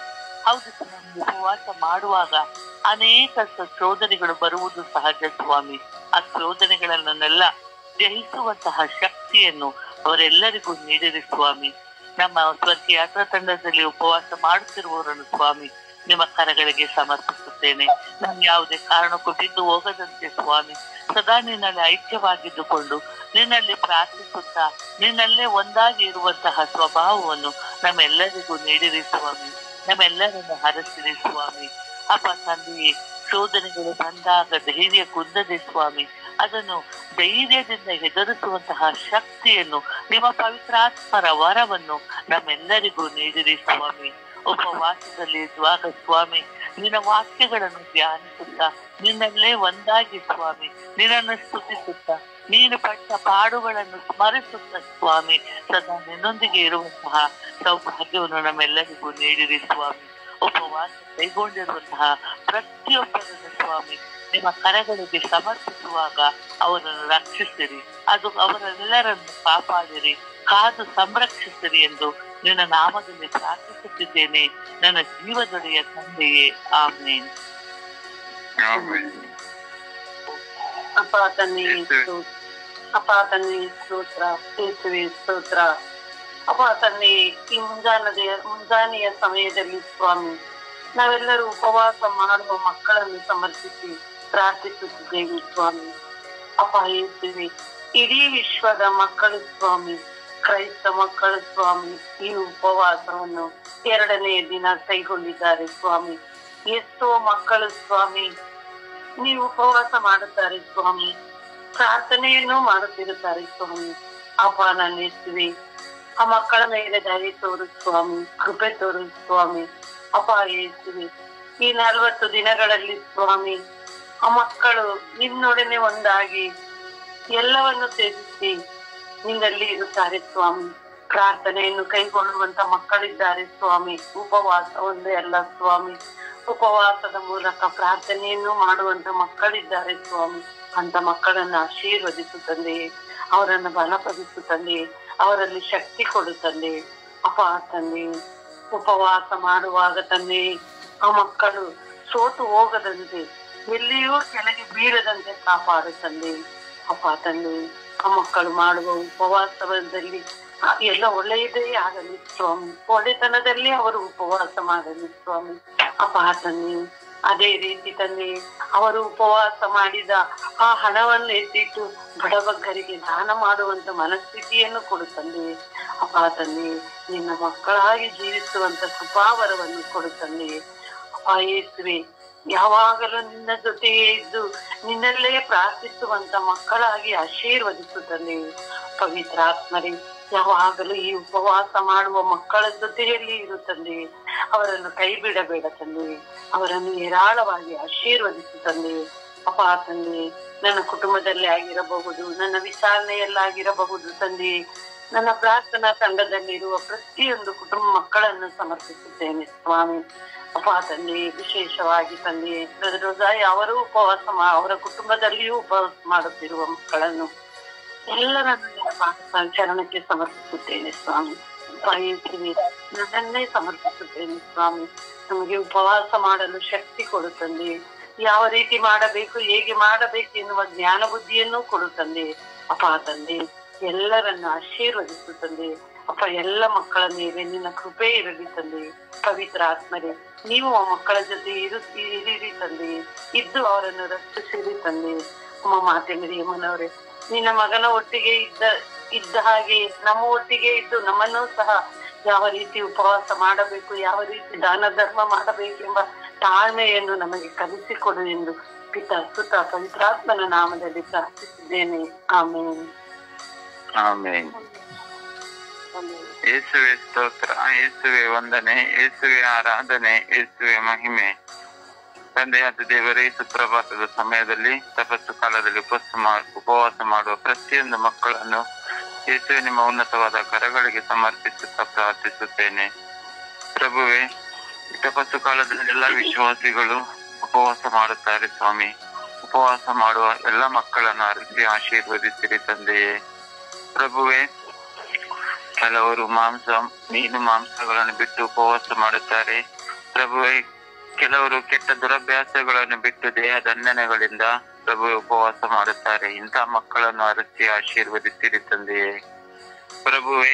ಹೌದು ಸ್ವಾಮಿ, ಉಪವಾಸ ಮಾಡುವಾಗ ಅನೇಕ ಶೋಧನೆಗಳು ಬರುವುದು ಸಹಜ ಸ್ವಾಮಿ. ಆ ಶೋಧನೆಗಳನ್ನೆಲ್ಲ ಜಯಿಸುವಂತಹ ಶಕ್ತಿಯನ್ನು ಅವರೆಲ್ಲರಿಗೂ ನೀಡಿರಿ ಸ್ವಾಮಿ. ನಮ್ಮ ಸ್ವರ್ಗೀಯ ಯಾತ್ರಾ ತಂಡದಲ್ಲಿ ಉಪವಾಸ ಮಾಡುತ್ತಿರುವವರನ್ನು ಸ್ವಾಮಿ ನಿಮ್ಮ ಕರಗಳಿಗೆ ಸಮರ್ಪಿಸುತ್ತೇನೆ. ನಾನು ಯಾವುದೇ ಕಾರಣಕ್ಕೂ ಬಿದ್ದು ಹೋಗದಂತೆ ಸ್ವಾಮಿ ಸದಾ ನಿನ್ನಲ್ಲಿ ಐಕ್ಯವಾಗಿದ್ದುಕೊಂಡು ನಿನ್ನಲ್ಲಿ ಪ್ರಾರ್ಥಿಸುತ್ತಾ ನಿನ್ನಲ್ಲೇ ಒಂದಾಗಿ ಇರುವಂತಹ ಸ್ವಭಾವವನ್ನು ನಮ್ಮೆಲ್ಲರಿಗೂ ನೀಡಿರಿ ಸ್ವಾಮಿ. ನಮ್ಮೆಲ್ಲರನ್ನು ಹರಸಿರಿ ಸ್ವಾಮಿ. ಅಪ್ಪ ತಂದೆಯೇ, ಶೋಧನೆಗಳು ಬಂದಾಗ ಧೈರ್ಯ ಕುಂದದೆ ಸ್ವಾಮಿ ಅದನ್ನು ಧೈರ್ಯದಿಂದ ಎದುರಿಸುವಂತಹ ಶಕ್ತಿಯನ್ನು ನಿಮ್ಮ ಪವಿತ್ರಾತ್ಮರ ವರವನ್ನು ನಮ್ಮೆಲ್ಲರಿಗೂ ನೀಡಿರಿ ಸ್ವಾಮಿ. ಉಪವಾಸದಲ್ಲಿ ಇರುವಾಗ ಸ್ವಾಮಿ ನಿನ್ನ ವಾಕ್ಯಗಳನ್ನು ಧ್ಯಾನಿಸುತ್ತಾ ನಿನ್ನಲ್ಲೇ ಒಂದಾಗಿ ಸ್ವಾಮಿ ನಿನ್ನನ್ನು ಸ್ತುತಿಸುತ್ತಾ ನೀನು ಪಟ್ಟ ಪಾಡುಗಳನ್ನು ಸ್ಮರಿಸುತ್ತ ಸ್ವಾಮಿ ಸದಾ ನಿನ್ನೊಂದಿಗೆ ಇರುವಂತಹ ಸೌಭಾಗ್ಯವನ್ನು ನಮ್ಮೆಲ್ಲರಿಗೂ ನೀಡಿರಿ ಸ್ವಾಮಿ. ಉಪವಾಸ ಕೈಗೊಂಡಿರುವಂತಹ ಪ್ರತಿಯೊಬ್ಬರನ್ನು ಸ್ವಾಮಿ ನಿಮ್ಮ ಕರಗಳಿಗೆ ಸಮರ್ಪಿಸುವಾಗ ಅವರನ್ನು ರಕ್ಷಿಸಿರಿ, ಅದು ಅವರೆಲ್ಲರನ್ನು ಕಾಪಾಡಿರಿ, ಕಾದು ಸಂರಕ್ಷಿಸಿರಿ ಎಂದು ನಿನ್ನ ನಾಮದಲ್ಲಿ ಪ್ರಾರ್ಥಿಸುತ್ತಿದ್ದೇನೆ ನನ್ನ ಜೀವದೊಡೆಯ ತಂದೆಯೇ. ಆಮೇನ್. ಅಪ್ಪ ತಂದೆ ಸ್ತೋತ್ರ, ಯೇಸುವೇ ಸ್ತೋತ್ರ. ಅಪ್ಪ ತಂದೆ, ಈ ಮುಂಜಾನೆಯ ಸಮಯದಲ್ಲಿ ಸ್ವಾಮಿ ನಾವೆಲ್ಲರೂ ಉಪವಾಸ ಮಾಡುವ ಮಕ್ಕಳನ್ನು ಸಮರ್ಪಿಸಿ ಪ್ರಾರ್ಥಿಸುತ್ತಿದ್ದೇವೆ ಸ್ವಾಮಿ. ಅಪ್ಪ ಹೇಳ್ತೀವಿ, ಇಡೀ ವಿಶ್ವದ ಮಕ್ಕಳು ಸ್ವಾಮಿ, ಕ್ರೈಸ್ತ ಮಕ್ಕಳು ಸ್ವಾಮಿ, ಈ ಉಪವಾಸವನ್ನು 2ನೇ ದಿನ ಕೈಗೊಂಡಿದ್ದಾರೆ ಸ್ವಾಮಿ. ಎಷ್ಟೋ ಮಕ್ಕಳು ಸ್ವಾಮಿ ನೀವು ಉಪವಾಸ ಮಾಡುತ್ತಾರೆ ಸ್ವಾಮಿ, ಪ್ರಾರ್ಥನೆಯನ್ನು ಮಾಡುತ್ತಿರುತ್ತಾರೆ ಸ್ವಾಮಿ. ಅಪ್ಪ ನಾನು ಹೇಳ್ತೀವಿ, ಆ ಮಕ್ಕಳ ಮೇಲೆ ದಯೆ ತೋರು ಸ್ವಾಮಿ, ಕೃಪೆ ತೋರು ಸ್ವಾಮಿ. ಅಪ್ಪ ಹೇಳ್ತೀವಿ, ಈ 40 ದಿನಗಳಲ್ಲಿ ಸ್ವಾಮಿ ಆ ಮಕ್ಕಳು ನಿನ್ನೊಡನೆ ಒಂದಾಗಿ ಎಲ್ಲವನ್ನು ತ್ಯಜಿಸಿ ನಿನ್ನಲ್ಲಿ ಇರುತ್ತಾರೆ ಸ್ವಾಮಿ. ಪ್ರಾರ್ಥನೆಯನ್ನು ಕೈಗೊಳ್ಳುವಂತ ಮಕ್ಕಳಿದ್ದಾರೆ ಸ್ವಾಮಿ. ಉಪವಾಸ ಒಂದೇ ಅಲ್ಲ ಸ್ವಾಮಿ, ಉಪವಾಸದ ಮೂಲಕ ಪ್ರಾರ್ಥನೆಯನ್ನು ಮಾಡುವಂತ ಮಕ್ಕಳಿದ್ದಾರೆ ಸ್ವಾಮಿ. ಅಂತ ಮಕ್ಕಳನ್ನು ಆಶೀರ್ವದಿಸು ತಂದೆ, ಅವರನ್ನು ಬಲಪಡಿಸು ತಂದೆ, ಅವರಲ್ಲಿ ಶಕ್ತಿ ಕೊಡು ತಂದೆ. ಅಪ್ಪ ತಂದೆ, ಉಪವಾಸ ಮಾಡುವಾಗ ತಂದೆ ಆ ಮಕ್ಕಳು ಸೋತು ಹೋಗದಂತೆ, ಎಲ್ಲಿಯೂ ಕೆಳಗೆ ಬೀಳದಂತೆ ಕಾಪಾಡು ತಂದೆ. ಅಪ್ಪ ತಂದೆ, ಆ ಮಕ್ಕಳು ಮಾಡುವ ಉಪವಾಸದಲ್ಲಿ ಎಲ್ಲ ಒಳ್ಳೆಯದೇ ಆಗಲಿ ಸ್ವಾಮಿ, ಒಳ್ಳೆತನದಲ್ಲಿ ಅವರು ಉಪವಾಸ ಮಾಡಲಿ ಸ್ವಾಮಿ. ಅಪ್ಪ ತಂದೆ, ಅದೇ ರೀತಿ ತಂದೆ ಅವರು ಉಪವಾಸ ಮಾಡಿದ ಆ ಹಣವನ್ನು ಎತ್ತಿಟ್ಟು ಬಡಬಗ್ಗರಿಗೆ ದಾನ ಮಾಡುವಂತ ಮನಸ್ಥಿತಿಯನ್ನು ಕೊಡು ತಂದೆ. ಅಪ್ಪ ತಂದೆ, ನಿನ್ನ ಮಕ್ಕಳಾಗಿ ಜೀವಿಸುವಂತ ಕೃಪಾವರವನ್ನು ಕೊಡು ತಂದೆ. ಅಪ್ಪ ಯೇಸುವೆ, ಯಾವಾಗಲೂ ನಿನ್ನ ಜೊತೆಯೇ ಇದ್ದು ನಿನ್ನಲ್ಲೇ ಪ್ರಾರ್ಥಿಸುವಂತ ಮಕ್ಕಳಾಗಿ ಆಶೀರ್ವದಿಸು ತಂದೆ. ಪವಿತ್ರಾತ್ಮರೇ, ಯಾವಾಗಲೂ ಈ ಉಪವಾಸ ಮಾಡುವ ಮಕ್ಕಳ ಜೊತೆಯಲ್ಲಿ ಇರು ತಂದೆ. ಅವರನ್ನು ಕೈ ಬಿಡಬೇಡ ತಂದೆ, ಅವರನ್ನು ಹೇರಾಳವಾಗಿ ಆಶೀರ್ವದಿಸು ತಂದೆ. ಅಪ್ಪ ತಂದೆ, ನನ್ನ ಕುಟುಂಬದಲ್ಲಿ ಆಗಿರಬಹುದು, ನನ್ನ ವಿಚಾರಣೆಯಲ್ಲಾಗಿರಬಹುದು ತಂದೆ, ನನ್ನ ಪ್ರಾರ್ಥನಾ ತಂಡದಲ್ಲಿರುವ ಪ್ರತಿಯೊಂದು ಕುಟುಂಬ ಮಕ್ಕಳನ್ನು ಸಮರ್ಪಿಸುತ್ತೇನೆ ಸ್ವಾಮಿ. ಅಪ್ಪ ತಂದೆ, ವಿಶೇಷವಾಗಿ ತಂದೆ ರೋಜಾಯಿ ಅವರು ಅವರ ಕುಟುಂಬದಲ್ಲಿಯೂ ಉಪವಾಸ ಮಾಡುತ್ತಿರುವ ಮಕ್ಕಳನ್ನು ಎಲ್ಲರನ್ನು ಚರಣಕ್ಕೆ ಸಮರ್ಪಿಸುತ್ತೇನೆ ಸ್ವಾಮಿ. ನನ್ನನ್ನೇ ಸಮರ್ಪಿಸುತ್ತೇನೆ ಸ್ವಾಮಿ. ನಮಗೆ ಉಪವಾಸ ಮಾಡಲು ಶಕ್ತಿ ಕೊಡು ತಂದೆ. ಯಾವ ರೀತಿ ಮಾಡಬೇಕು, ಹೇಗೆ ಮಾಡಬೇಕು ಎನ್ನುವ ಜ್ಞಾನ ಬುದ್ಧಿಯನ್ನು ಕೊಡು ತಂದೆ. ಅಪ್ಪ ತಂದೆ, ಎಲ್ಲರನ್ನು ಆಶೀರ್ವದಿಸು ತಂದೆ. ಅಪ್ಪ, ಎಲ್ಲ ಮಕ್ಕಳ ಮೇಲೆ ನಿನ್ನ ಕೃಪೆ ಇರಲಿ ತಂದೆ. ಪವಿತ್ರ ಆತ್ಮರೇ, ನೀವು ಆ ಮಕ್ಕಳ ಜೊತೆ ಇರಿರಿ ತಂದೆ, ಇದ್ದು ಅವರನ್ನು ರಕ್ಷಿಸಿರಿ ತಂದೆ. ಅಮ್ಮ ಮಾತೆ ಮರಿಯಮ್ಮನವರೇ, ನಿನ್ನ ಮಗನ ಒಟ್ಟಿಗೆ ಇದ್ದ ಹಾಗೆ ನಮ್ಮ ಒಟ್ಟಿಗೆ ಇದ್ದು ನಮ್ಮನ್ನೂ ಸಹ ಯಾವ ರೀತಿ ಉಪವಾಸ ಮಾಡಬೇಕು, ಯಾವ ರೀತಿ ದಾನ ಧರ್ಮ ಮಾಡಬೇಕೆಂಬ ತಾಳ್ಮೆಯನ್ನು ನಮಗೆ ಕಲಿಸಿಕೊಡು ಎಂದು ಪಿತಾ ಸುತ ಪವಿತ್ರಾತ್ಮನ ನಾಮದಲ್ಲಿ ಪ್ರಾರ್ಥಿಸಿದ್ದೇನೆ. ಆಮೇನ್. ಆಮೇನ್. ಯೇಸುವೆ ಸ್ತೋತ್ರ, ಯೇಸುವೆ ವಂದನೆ, ಯೇಸುವೆ ಆರಾಧನೆ, ಯೇಸುವೆ ಮಹಿಮೆ. ತಂದೆಯಾದ ದೇವರೇ, ಸುಪ್ರಭಾತದ ಸಮಯದಲ್ಲಿ ತಪಸ್ಸು ಕಾಲದಲ್ಲಿ ಉಪವಾಸ ಮಾಡುವ ಪ್ರತಿಯೊಂದು ಮಕ್ಕಳನ್ನು ಯೇಸುವೆ ನಿಮ್ಮ ಉನ್ನತವಾದ ಕರಗಳಿಗೆ ಸಮರ್ಪಿಸುತ್ತಾ ಪ್ರಾರ್ಥಿಸುತ್ತೇನೆ. ಪ್ರಭುವೆ, ತಪಸ್ಸು ಕಾಲದಲ್ಲಿ ಎಲ್ಲ ವಿಶ್ವಾಸಿಗಳು ಉಪವಾಸ ಮಾಡುತ್ತಾರೆ ಸ್ವಾಮಿ. ಉಪವಾಸ ಮಾಡುವ ಎಲ್ಲ ಮಕ್ಕಳನ್ನು ಅರಿಸಿ ಆಶೀರ್ವದಿಸಿರಿ ತಂದೆಯೇ. ಪ್ರಭುವೆ, ಕೆಲವರು ಮೀನು ಮಾಂಸಗಳನ್ನು ಬಿಟ್ಟು ಉಪವಾಸ ಮಾಡುತ್ತಾರೆ. ಪ್ರಭುವೆ, ಕೆಲವರು ಕೆಟ್ಟ ದುರಭ್ಯಾಸಗಳನ್ನು ಬಿಟ್ಟು ದೇಹ ದಂಡನೆಗಳಿಂದ ಪ್ರಭು ಉಪವಾಸ ಮಾಡುತ್ತಾರೆ. ಇಂತಹ ಮಕ್ಕಳನ್ನು ಅರಸಿ ಆಶೀರ್ವದಿಸಿರಿ ತಂದೆಯೇ. ಪ್ರಭುವೆ,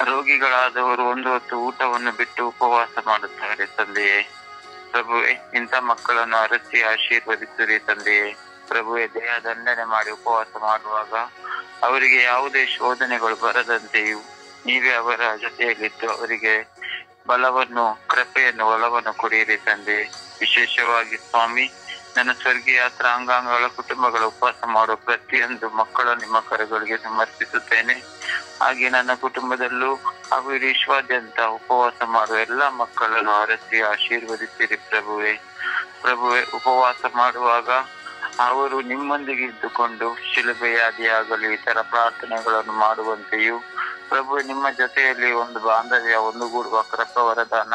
ರೋಗಿಗಳಾದವರು ಒಂದು ಹೊತ್ತು ಊಟವನ್ನು ಬಿಟ್ಟು ಉಪವಾಸ ಮಾಡುತ್ತಾರೆ ತಂದೆಯೇ. ಪ್ರಭುವೆ, ಇಂಥ ಮಕ್ಕಳನ್ನು ಅರಸಿ ಆಶೀರ್ವದಿಸಿರಿ ತಂದೆಯೇ. ಪ್ರಭುವೆ, ದೇಹ ದಂಡನೆ ಮಾಡಿ ಉಪವಾಸ ಮಾಡುವಾಗ ಅವರಿಗೆ ಯಾವುದೇ ಶೋಧನೆಗಳು ಬರದಂತೆಯೂ ನೀವೇ ಅವರ ಜೊತೆಯಲ್ಲಿದ್ದು ಅವರಿಗೆ ಬಲವನ್ನು, ಕೃಪೆಯನ್ನು, ಒಲವನ್ನು ಕೊಡಿರಿ ತಂದೆ. ವಿಶೇಷವಾಗಿ ಸ್ವಾಮಿ, ನನ್ನ ಸ್ವರ್ಗೀಯ ಯಾತ್ರಾಂಗಾಂಗಗಳ ಕುಟುಂಬಗಳ ಉಪವಾಸ ಮಾಡುವ ಪ್ರತಿಯೊಂದು ಮಕ್ಕಳು ನಿಮ್ಮ ಕರಗಳಿಗೆ ಸಮರ್ಪಿಸುತ್ತೇನೆ. ಹಾಗೆ ನನ್ನ ಕುಟುಂಬದಲ್ಲೂ ಹಾಗೂ ವಿಶ್ವಾದ್ಯಂತ ಉಪವಾಸ ಮಾಡುವ ಎಲ್ಲ ಮಕ್ಕಳನ್ನು ಆರಿಸಿ ಆಶೀರ್ವದಿಸಿರಿ ಪ್ರಭುವೆ. ಪ್ರಭುವೆ, ಉಪವಾಸ ಮಾಡುವಾಗ ಅವರು ನಿಮ್ಮೊಂದಿಗೆ ಇದ್ದುಕೊಂಡು ಶಿಲುಬೆಯಾದಿಯಾಗಲಿ ಇತರ ಪ್ರಾರ್ಥನೆಗಳನ್ನು ಮಾಡುವಂತೆಯೂ ಪ್ರಭು ನಿಮ್ಮ ಜೊತೆಯಲ್ಲಿ ಒಂದು ಬಾಂಧವ್ಯ ಒಂದುಗೂಡುವ ಕೃಪಾ ವರದಾನ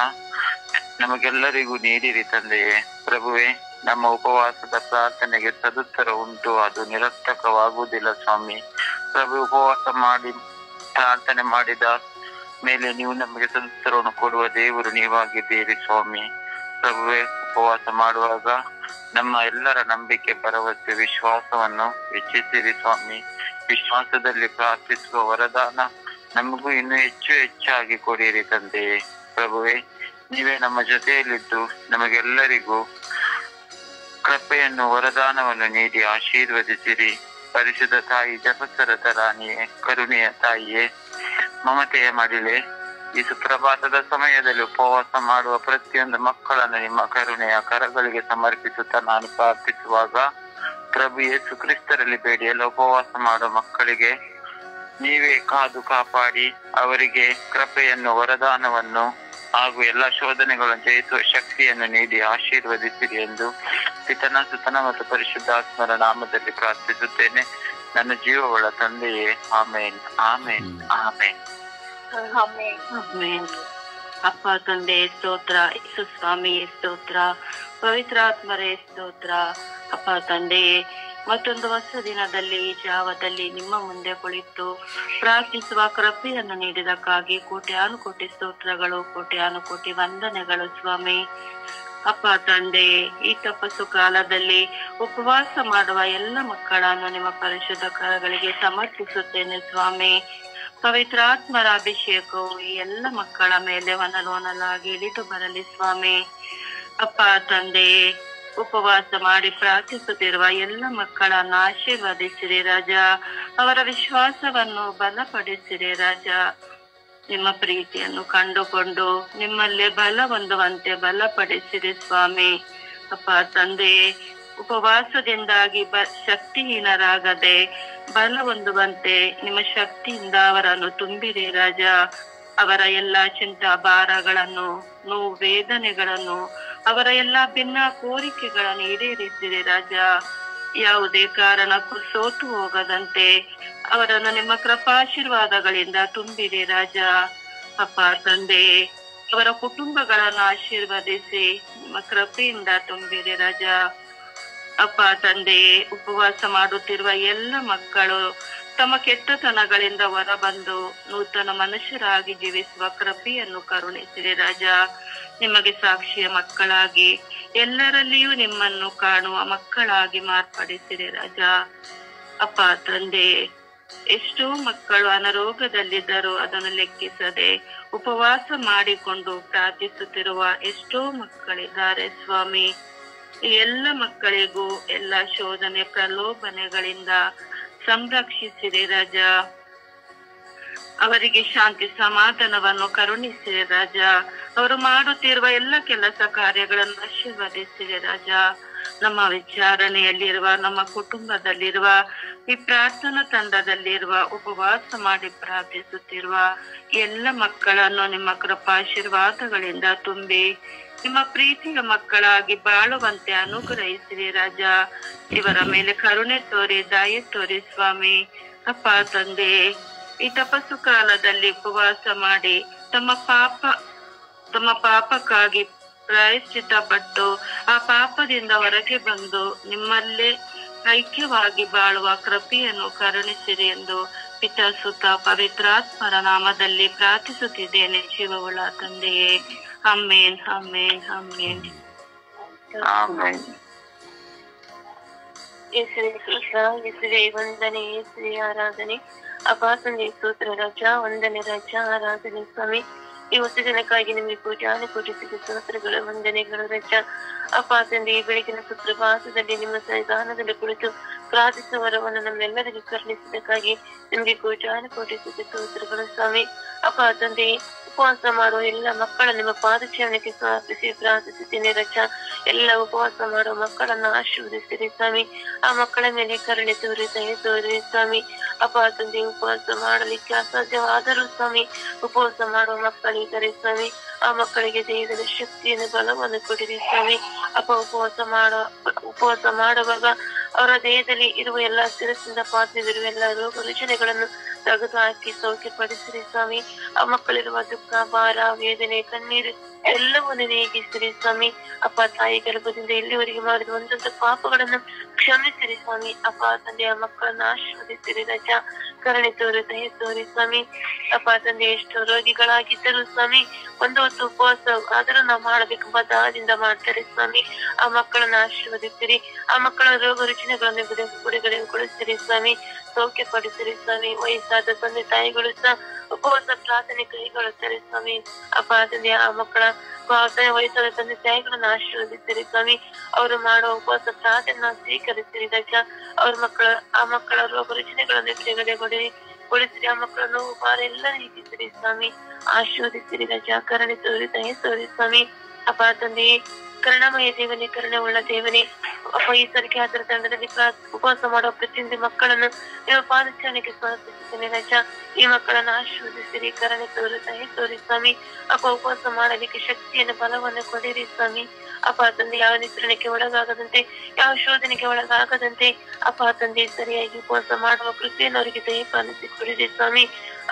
ನಮಗೆಲ್ಲರಿಗೂ ನೀಡಿರಿ ತಂದೆಯೇ. ಪ್ರಭುವೆ, ನಮ್ಮ ಉಪವಾಸದ ಪ್ರಾರ್ಥನೆಗೆ ಸದುತ್ತರ ಉಂಟು, ಅದು ನಿರರ್ಥಕವಾಗುವುದಿಲ್ಲ ಸ್ವಾಮಿ. ಪ್ರಭು, ಉಪವಾಸ ಮಾಡಿ ಪ್ರಾರ್ಥನೆ ಮಾಡಿದ ಮೇಲೆ ನೀವು ನಮಗೆ ಸದುತ್ತರವನ್ನು ಕೊಡುವ ದೇವರು ನೀವಾಗಿದ್ದೀರಿ ಸ್ವಾಮಿ. ಪ್ರಭುವೆ, ಉಪವಾಸ ಮಾಡುವಾಗ ನಮ್ಮ ಎಲ್ಲರ ನಂಬಿಕೆ, ಭರವಸೆ, ವಿಶ್ವಾಸವನ್ನು ಹೆಚ್ಚಿಸಿರಿ ಸ್ವಾಮಿ. ವಿಶ್ವಾಸದಲ್ಲಿ ಪ್ರಾರ್ಥಿಸುವ ವರದಾನ ನಮಗೂ ಇನ್ನು ಹೆಚ್ಚು ಹೆಚ್ಚಾಗಿ ಕೊಡಿರಿ ತಂದೆಯೇ. ಪ್ರಭುವೇ, ನೀವೇ ನಮ್ಮ ಜೊತೆಯಲ್ಲಿದ್ದು ನಮಗೆಲ್ಲರಿಗೂ ಕೃಪೆಯನ್ನು ವರದಾನವನ್ನು ನೀಡಿ ಆಶೀರ್ವದಿಸಿರಿ. ಪರಿಶುದ್ಧ ತಾಯಿ, ಜಪಸರದ ರಾಣಿಯೇ, ಕರುಣೆಯ ತಾಯಿಯೇ, ಮಮತೆಯ ಮಡಿಲೆ, ಈ ಸುಪ್ರಭಾತದ ಸಮಯದಲ್ಲಿ ಉಪವಾಸ ಮಾಡುವ ಪ್ರತಿಯೊಂದು ಮಕ್ಕಳನ್ನು ನಿಮ್ಮ ಕರುಣೆಯ ಕರಗಳಿಗೆ ಸಮರ್ಪಿಸುತ್ತಾ ನಾನು ಪ್ರಾರ್ಥಿಸುವಾಗ, ಪ್ರಭು ಯೇಸು ಕ್ರಿಸ್ತರಲ್ಲಿ ಬೇಡಿ ಎಲ್ಲ ಉಪವಾಸ ಮಾಡುವ ಮಕ್ಕಳಿಗೆ ನೀವೇ ಕಾದು ಕಾಪಾಡಿ ಅವರಿಗೆ ಕೃಪೆಯನ್ನು ವರದಾನವನ್ನು ಹಾಗೂ ಎಲ್ಲ ಶೋಧನೆಗಳನ್ನು ಜಯಿಸುವ ಶಕ್ತಿಯನ್ನು ನೀಡಿ ಆಶೀರ್ವದಿಸಿರಿ ಎಂದು ಪಿತನ, ಸುತನ ಮತ್ತು ಪರಿಶುದ್ಧಾತ್ಮರ ನಾಮದಲ್ಲಿ ಪ್ರಾರ್ಥಿಸುತ್ತೇನೆ, ನನ್ನ ಜೀವವುಳ್ಳ ತಂದೆಯೇ. ಆಮೇನ್, ಆಮೇನ್, ಆಮೇನ್. ಅಪ್ಪ ತಂದೆ ಸ್ತೋತ್ರ, ಯೇಸು ಸ್ವಾಮಿ ಸ್ತೋತ್ರ, ಪವಿತ್ರಾತ್ಮರೇ ಸ್ತೋತ್ರ. ಅಪ್ಪ ತಂದೆಯೇ, ಮತ್ತೊಂದು ಹೊಸ ದಿನದಲ್ಲಿ ಈ ಜಾವದಲ್ಲಿ ನಿಮ್ಮ ಮುಂದೆ ಕುಳಿತು ಪ್ರಾರ್ಥಿಸುವ ಕೃಪೆಯನ್ನು ನೀಡಿದಕ್ಕಾಗಿ ಕೋಟ್ಯಾನುಕೋಟಿ ಸ್ತೋತ್ರಗಳು, ಕೋಟ್ಯಾನುಕೋಟಿ ವಂದನೆಗಳು ಸ್ವಾಮಿ. ಅಪ್ಪ ತಂದೆಯೇ, ಈ ತಪಸ್ಸು ಕಾಲದಲ್ಲಿ ಉಪವಾಸ ಮಾಡುವ ಎಲ್ಲ ಮಕ್ಕಳನ್ನು ನಿಮ್ಮ ಪರಿಶುದ್ಧ ಕರಗಳಿಗೆ ಸಮರ್ಪಿಸುತ್ತೇನೆ ಸ್ವಾಮಿ. ಪವಿತ್ರಾತ್ಮರ ಅಭಿಷೇಕವು ಈ ಎಲ್ಲ ಮಕ್ಕಳ ಮೇಲೆ ಒನಲಾಗಿ ಇಳಿದು ಬರಲಿ ಸ್ವಾಮಿ. ಅಪ್ಪ ತಂದೆಯೇ, ಉಪವಾಸ ಮಾಡಿ ಪ್ರಾರ್ಥಿಸುತ್ತಿರುವ ಎಲ್ಲ ಮಕ್ಕಳನ್ನು ಆಶೀರ್ವದಿಸಿರಿ ರಾಜ. ಅವರ ವಿಶ್ವಾಸವನ್ನು ಬಲಪಡಿಸಿರಿ ರಾಜ. ನಿಮ್ಮ ಪ್ರೀತಿಯನ್ನು ಕಂಡುಕೊಂಡು ನಿಮ್ಮಲ್ಲೇ ಬಲ ಹೊಂದುವಂತೆ ಬಲಪಡಿಸಿರಿ ಸ್ವಾಮಿ. ಅಪ್ಪ ತಂದೆಯೇ, ಉಪವಾಸದಿಂದಾಗಿ ಶಕ್ತಿಹೀನರಾಗದೆ ಬಲ ಹೊಂದುವಂತೆ ನಿಮ್ಮ ಶಕ್ತಿಯಿಂದ ಅವರನ್ನು ತುಂಬಿರಿ ರಾಜ. ಅವರ ಎಲ್ಲಾ ಚಿಂತಾ ಭಾರಗಳನ್ನು, ನೋವು ವೇದನೆಗಳನ್ನು, ಅವರ ಎಲ್ಲಾ ಭಿನ್ನ ಕೋರಿಕೆಗಳನ್ನು ಈಡೇರಿಸಿರಿ ರಾಜ. ಯಾವುದೇ ಕಾರಣಕ್ಕೂ ಸೋತು ಹೋಗದಂತೆ ಅವರನ್ನು ನಿಮ್ಮ ಕೃಪಾಶೀರ್ವಾದಗಳಿಂದ ತುಂಬಿರಿ ರಾಜ. ಅಪ್ಪ ತಂದೆಯೇ, ಅವರ ಕುಟುಂಬಗಳನ್ನು ಆಶೀರ್ವದಿಸಿ ನಿಮ್ಮ ಕೃಪೆಯಿಂದ ತುಂಬಿರಿ ರಾಜ. ಅಪ್ಪ ತಂದೆಯೇ, ಉಪವಾಸ ಮಾಡುತ್ತಿರುವ ಎಲ್ಲ ಮಕ್ಕಳು ತಮ್ಮ ಕೆಟ್ಟತನಗಳಿಂದ ಹೊರಬಂದು ನೂತನ ಮನುಷ್ಯರಾಗಿ ಜೀವಿಸುವ ಕೃಪೆಯನ್ನು ಕರುಣಿಸಿರಿ ರಾಜ. ನಿಮಗೆ ಸಾಕ್ಷಿಯ ಮಕ್ಕಳಾಗಿ ಎಲ್ಲರಲ್ಲಿಯೂ ನಿಮ್ಮನ್ನು ಕಾಣುವ ಮಕ್ಕಳಾಗಿ ಮಾರ್ಪಡಿಸಿರಿ ರಾಜ. ಅಪ್ಪ ತಂದೆಯೇ, ಎಷ್ಟೋ ಮಕ್ಕಳು ಅನಾರೋಗ್ಯದಲ್ಲಿದ್ದರೂ ಅದನ್ನು ಲೆಕ್ಕಿಸದೆ ಉಪವಾಸ ಮಾಡಿಕೊಂಡು ಪ್ರಾರ್ಥಿಸುತ್ತಿರುವ ಎಷ್ಟೋ ಮಕ್ಕಳಿದ್ದಾರೆ ಸ್ವಾಮಿ. ಈ ಎಲ್ಲ ಮಕ್ಕಳಿಗೂ ಎಲ್ಲ ಶೋಧನೆ ಪ್ರಲೋಭನೆಗಳಿಂದ ಸಂರಕ್ಷಿಸಿರಿ ರಾಜ. ಅವರಿಗೆ ಶಾಂತಿ ಸಮಾಧಾನವನ್ನು ಕರುಣಿಸಿರಿ ರಾಜ. ಅವರು ಮಾಡುತ್ತಿರುವ ಎಲ್ಲ ಕೆಲಸ ಕಾರ್ಯಗಳನ್ನು ಆಶೀರ್ವದಿಸಿರಿ ರಾಜ. ನಮ್ಮ ವಿಚಾರಣೆಯಲ್ಲಿರುವ, ನಮ್ಮ ಕುಟುಂಬದಲ್ಲಿರುವ, ಈ ಪ್ರಾರ್ಥನಾ ತಂಡದಲ್ಲಿರುವ, ಉಪವಾಸ ಮಾಡಿ ಪ್ರಾರ್ಥಿಸುತ್ತಿರುವ ಎಲ್ಲ ಮಕ್ಕಳನ್ನು ನಿಮ್ಮ ಕೃಪಾಶೀರ್ವಾದಗಳಿಂದ ತುಂಬಿ ನಿಮ್ಮ ಪ್ರೀತಿಯ ಮಕ್ಕಳಾಗಿ ಬಾಳುವಂತೆ ಅನುಗ್ರಹಿಸಿರಿ ರಾಜ. ಇವರ ಮೇಲೆ ಕರುಣೆ ತೋರಿ, ದಯೆ ತೋರಿ ಸ್ವಾಮಿ. ಅಪ್ಪ ತಂದೆ, ಈ ತಪಸ್ಸು ಕಾಲದಲ್ಲಿ ಉಪವಾಸ ಮಾಡಿ ತಮ್ಮ ಪಾಪಕ್ಕಾಗಿ ಪ್ರಾಯಶ್ಚಿತ್ತ ಪಟ್ಟು ಆ ಪಾಪದಿಂದ ಹೊರಗೆ ಬಂದು ನಿಮ್ಮಲ್ಲೇ ಐಕ್ಯವಾಗಿ ಬಾಳುವ ಕೃಪೆಯನ್ನು ಕರುಣಿಸಿರಿ ಎಂದು ಪಿತ, ಸುತ, ಪವಿತ್ರಾತ್ಮರ ನಾಮದಲ್ಲಿ ಪ್ರಾರ್ಥಿಸುತ್ತಿದ್ದೇನೆ ಜೀವವುಳ್ಳ ತಂದೆಯೇ. ಆಮೇನ್, ಆಮೇನ್, ಆಮೇನ್. ಆಮೇನ್. ಯೇಸುವೆ ಸ್ತೋತ್ರ, ಯೇಸುವೆ ವಂದನೆ, ಯೇಸುವೆ ಆರಾಧನೆ. ಅಪ್ಪ ತಂದೆ ಸ್ತೋತ್ರ ರಾಜ, ವಂದನೆ ರಾಜ, ಆರಾಧನೆ ಸ್ವಾಮಿ. ಈ ಹೊಸ ದಿನಕ್ಕಾಗಿ ನಿಮಗೆ ಕೋಟಿ ಸ್ತೋತ್ರಗಳು, ವಂದನೆಗಳು ರಾಜ. ಅಪ್ಪ ತಂದೆ, ಈ ಬೆಳಗಿನ ಸುಪ್ರಭಾತದಲ್ಲಿ ನಿಮ್ಮ ಸನ್ನಿಧಾನದಲ್ಲಿ ಕುಳಿತು ಪ್ರಾರ್ಥಿಸುವವರವನ್ನು ನಮ್ಮೆಲ್ಲರಿಗೂ ಕರುಣಿಸಿದ್ದಕ್ಕಾಗಿ ನಿಮಗೆ ಕೋಟಿ ಸ್ತೋತ್ರಗಳು ಸ್ವಾಮಿ. ಅಪ್ಪ ತಂದೆ, ಉಪವಾಸ ಮಾಡುವ ಎಲ್ಲ ಮಕ್ಕಳ ನಿಮ್ಮ ಪಾದಚರಣಕ್ಕೆ ಸಮರ್ಪಿಸಿ ಪ್ರಾರ್ಥಿಸುತ್ತೇನೆ ರಜ. ಎಲ್ಲ ಉಪವಾಸ ಮಾಡುವ ಮಕ್ಕಳನ್ನು ಆಶೀರ್ವದಿಸಿರಿ ಸ್ವಾಮಿ. ಆ ಮಕ್ಕಳ ಮೇಲೆ ಕರುಣೆ ತೋರಿ, ದಯೆ ತೋರಿ ಸ್ವಾಮಿ. ಅಪ್ಪ ತಂದೆ, ಉಪವಾಸ ಮಾಡಲಿಕ್ಕೆ ಅಸಾಧ್ಯವಾದರೂ ಸ್ವಾಮಿ, ಉಪವಾಸ ಮಾಡುವ ಮಕ್ಕಳಿದ್ದಾರೆ ಸ್ವಾಮಿ. ಆ ಮಕ್ಕಳಿಗೆ ದೇಹದ ಶಕ್ತಿಯನ್ನು, ಬಲವನ್ನು ಕೊಡಿರಿ ಸ್ವಾಮಿ. ಅಪ್ಪ ಉಪವಾಸ ಮಾಡುವಾಗ ಅವರ ದೇಹದಲ್ಲಿ ಇರುವ ಎಲ್ಲ ಶಿರಸ್ಸಿಂದ ಪಾತ್ರವಿರುವ ಎಲ್ಲ ರೋಗ ರುಜಿನಗಳನ್ನು ತೆಗೆದು ಹಾಕಿ ಸೌಖ್ಯಪಡಿಸಿರಿ ಸ್ವಾಮಿ. ಆ ಮಕ್ಕಳಿರುವ ದುಃಖ, ಭಾರ, ವೇದನೆ, ಕಣ್ಣೀರು ಎಲ್ಲವನ್ನು ನೀಗಿಸಿರಿ ಸ್ವಾಮಿ. ಅಪ್ಪ ತಾಯಿ ಗರ್ಭದಿಂದ ಇಲ್ಲಿವರೆಗೆ ಮಾಡಿದ ಒಂದೊಂದು ಪಾಪಗಳನ್ನು ಕ್ಷಮಿಸಿರಿ ಸ್ವಾಮಿ. ಅಪ್ಪ ತಂದೆ, ಆ ಮಕ್ಕಳನ್ನು ಆಶೀರ್ವದಿಸಿರಿ ರಜ. ಕರುಣೆ ತೋರಿ, ದಯೆ ತೋರಿ ಸ್ವಾಮಿ. ಅಪ್ಪ ತಂದೆ, ಎಷ್ಟು ರೋಗಿಗಳಾಗಿದ್ದರು ಸ್ವಾಮಿ, ಒಂದು ಹೊತ್ತು ಉಪವಾಸ ಆದರೂ ನಾವು ಮಾಡಬೇಕೆಂಬ ದಾದಿಂದ ಮಾಡ್ತಾರೆ ಸ್ವಾಮಿ. ಆ ಮಕ್ಕಳನ್ನು ಆಶೀರ್ವದಿಸಿರಿ. ಆ ಮಕ್ಕಳ ರೋಗ ರುಜಿನಗಳನ್ನು ಬಿಡುಗಡೆಗೊಳಿಸಿರಿ ಸ್ವಾಮಿ. ಸೌಖ್ಯ ಪಡಿಸಿರಿ ಸ್ವಾಮಿ. ವಯಸ್ಸಾದ ತಂದೆ ತಾಯಿಗಳು ಸಹ ಉಪವಾಸ ಪ್ರಾರ್ಥನೆ ಕೈಗೊಳ್ಳುತ್ತಾರೆ ಸ್ವಾಮಿ. ಅಪ್ಪ ತಂದೆ ಆ ಮಕ್ಕಳ ವಯಸ್ಸಾದ ತಂದೆ ತಾಯಿಗಳನ್ನ ಆಶೀರ್ವದಿಸಿರಿ ಸ್ವಾಮಿ. ಅವರು ಮಾಡುವ ಉಪವಾಸ ಪ್ರಾರ್ಥನೆ ಸ್ವೀಕರಿಸಿರಿ ರಾಜ. ಆ ಮಕ್ಕಳ ರೋಗ ರುಜಿನಗಳನ್ನು ಬಿಡುಗಡೆಗೊಳಿಸಿರಿ. ಆ ಮಕ್ಕಳ ನೋವು ಭಾರ ಎಲ್ಲ ನೀಗಿಸಿರಿ ಸ್ವಾಮಿ. ಆಶೀರ್ವದಿಸಿರಿ ರಾಜ. ಕರುಣೆ ತೋರಿ ದಯೆ ತೋರಿ ಸ್ವಾಮಿ. ಅಪ್ಪ ತಂದೆ ಕರುಣಾಮಯ ದೇವನೇ, ಕರುಣೆ ಉಳ್ಳ ದೇವನೇ, ಅಪ್ಪ ಈ ಸಂಖ್ಯಾತರ ತಂಡದಲ್ಲಿ ಉಪವಾಸ ಮಾಡುವ ಪ್ರತಿಯೊಂದು ಮಕ್ಕಳನ್ನು ನೀವು ಪಾದಚಾರಣೆಗೆ ಸಮರ್ಪಿಸುತ್ತೇನೆ ರಾಜ. ಈ ಮಕ್ಕಳನ್ನು ಆಶೀರ್ವದಿಸಿರಿ. ಕರುಣೆ ತೋರಿ ದಯೆ ತೋರಿ ಸ್ವಾಮಿ. ಅಪ್ಪ ಉಪವಾಸ ಮಾಡಲಿಕ್ಕೆ ಶಕ್ತಿಯನ್ನು ಬಲವನ್ನು ಕೊಡಿರಿ ಸ್ವಾಮಿ. ಅಪ್ಪ ತಂದೆ ಯಾವ ನಿದ್ರಣಕ್ಕೆ ಒಳಗಾಗದಂತೆ, ಯಾವ ಶೋಧನೆಗೆ ಒಳಗಾಗದಂತೆ ಅಪ್ಪ ತಂದೆ ಸರಿಯಾಗಿ ಉಪವಾಸ ಮಾಡುವ ಕೃಪೆಯನ್ನು ಅವರಿಗೆ ದಯಪಾಲಿಸಿ ಕೊಡಿರಿ ಸ್ವಾಮಿ.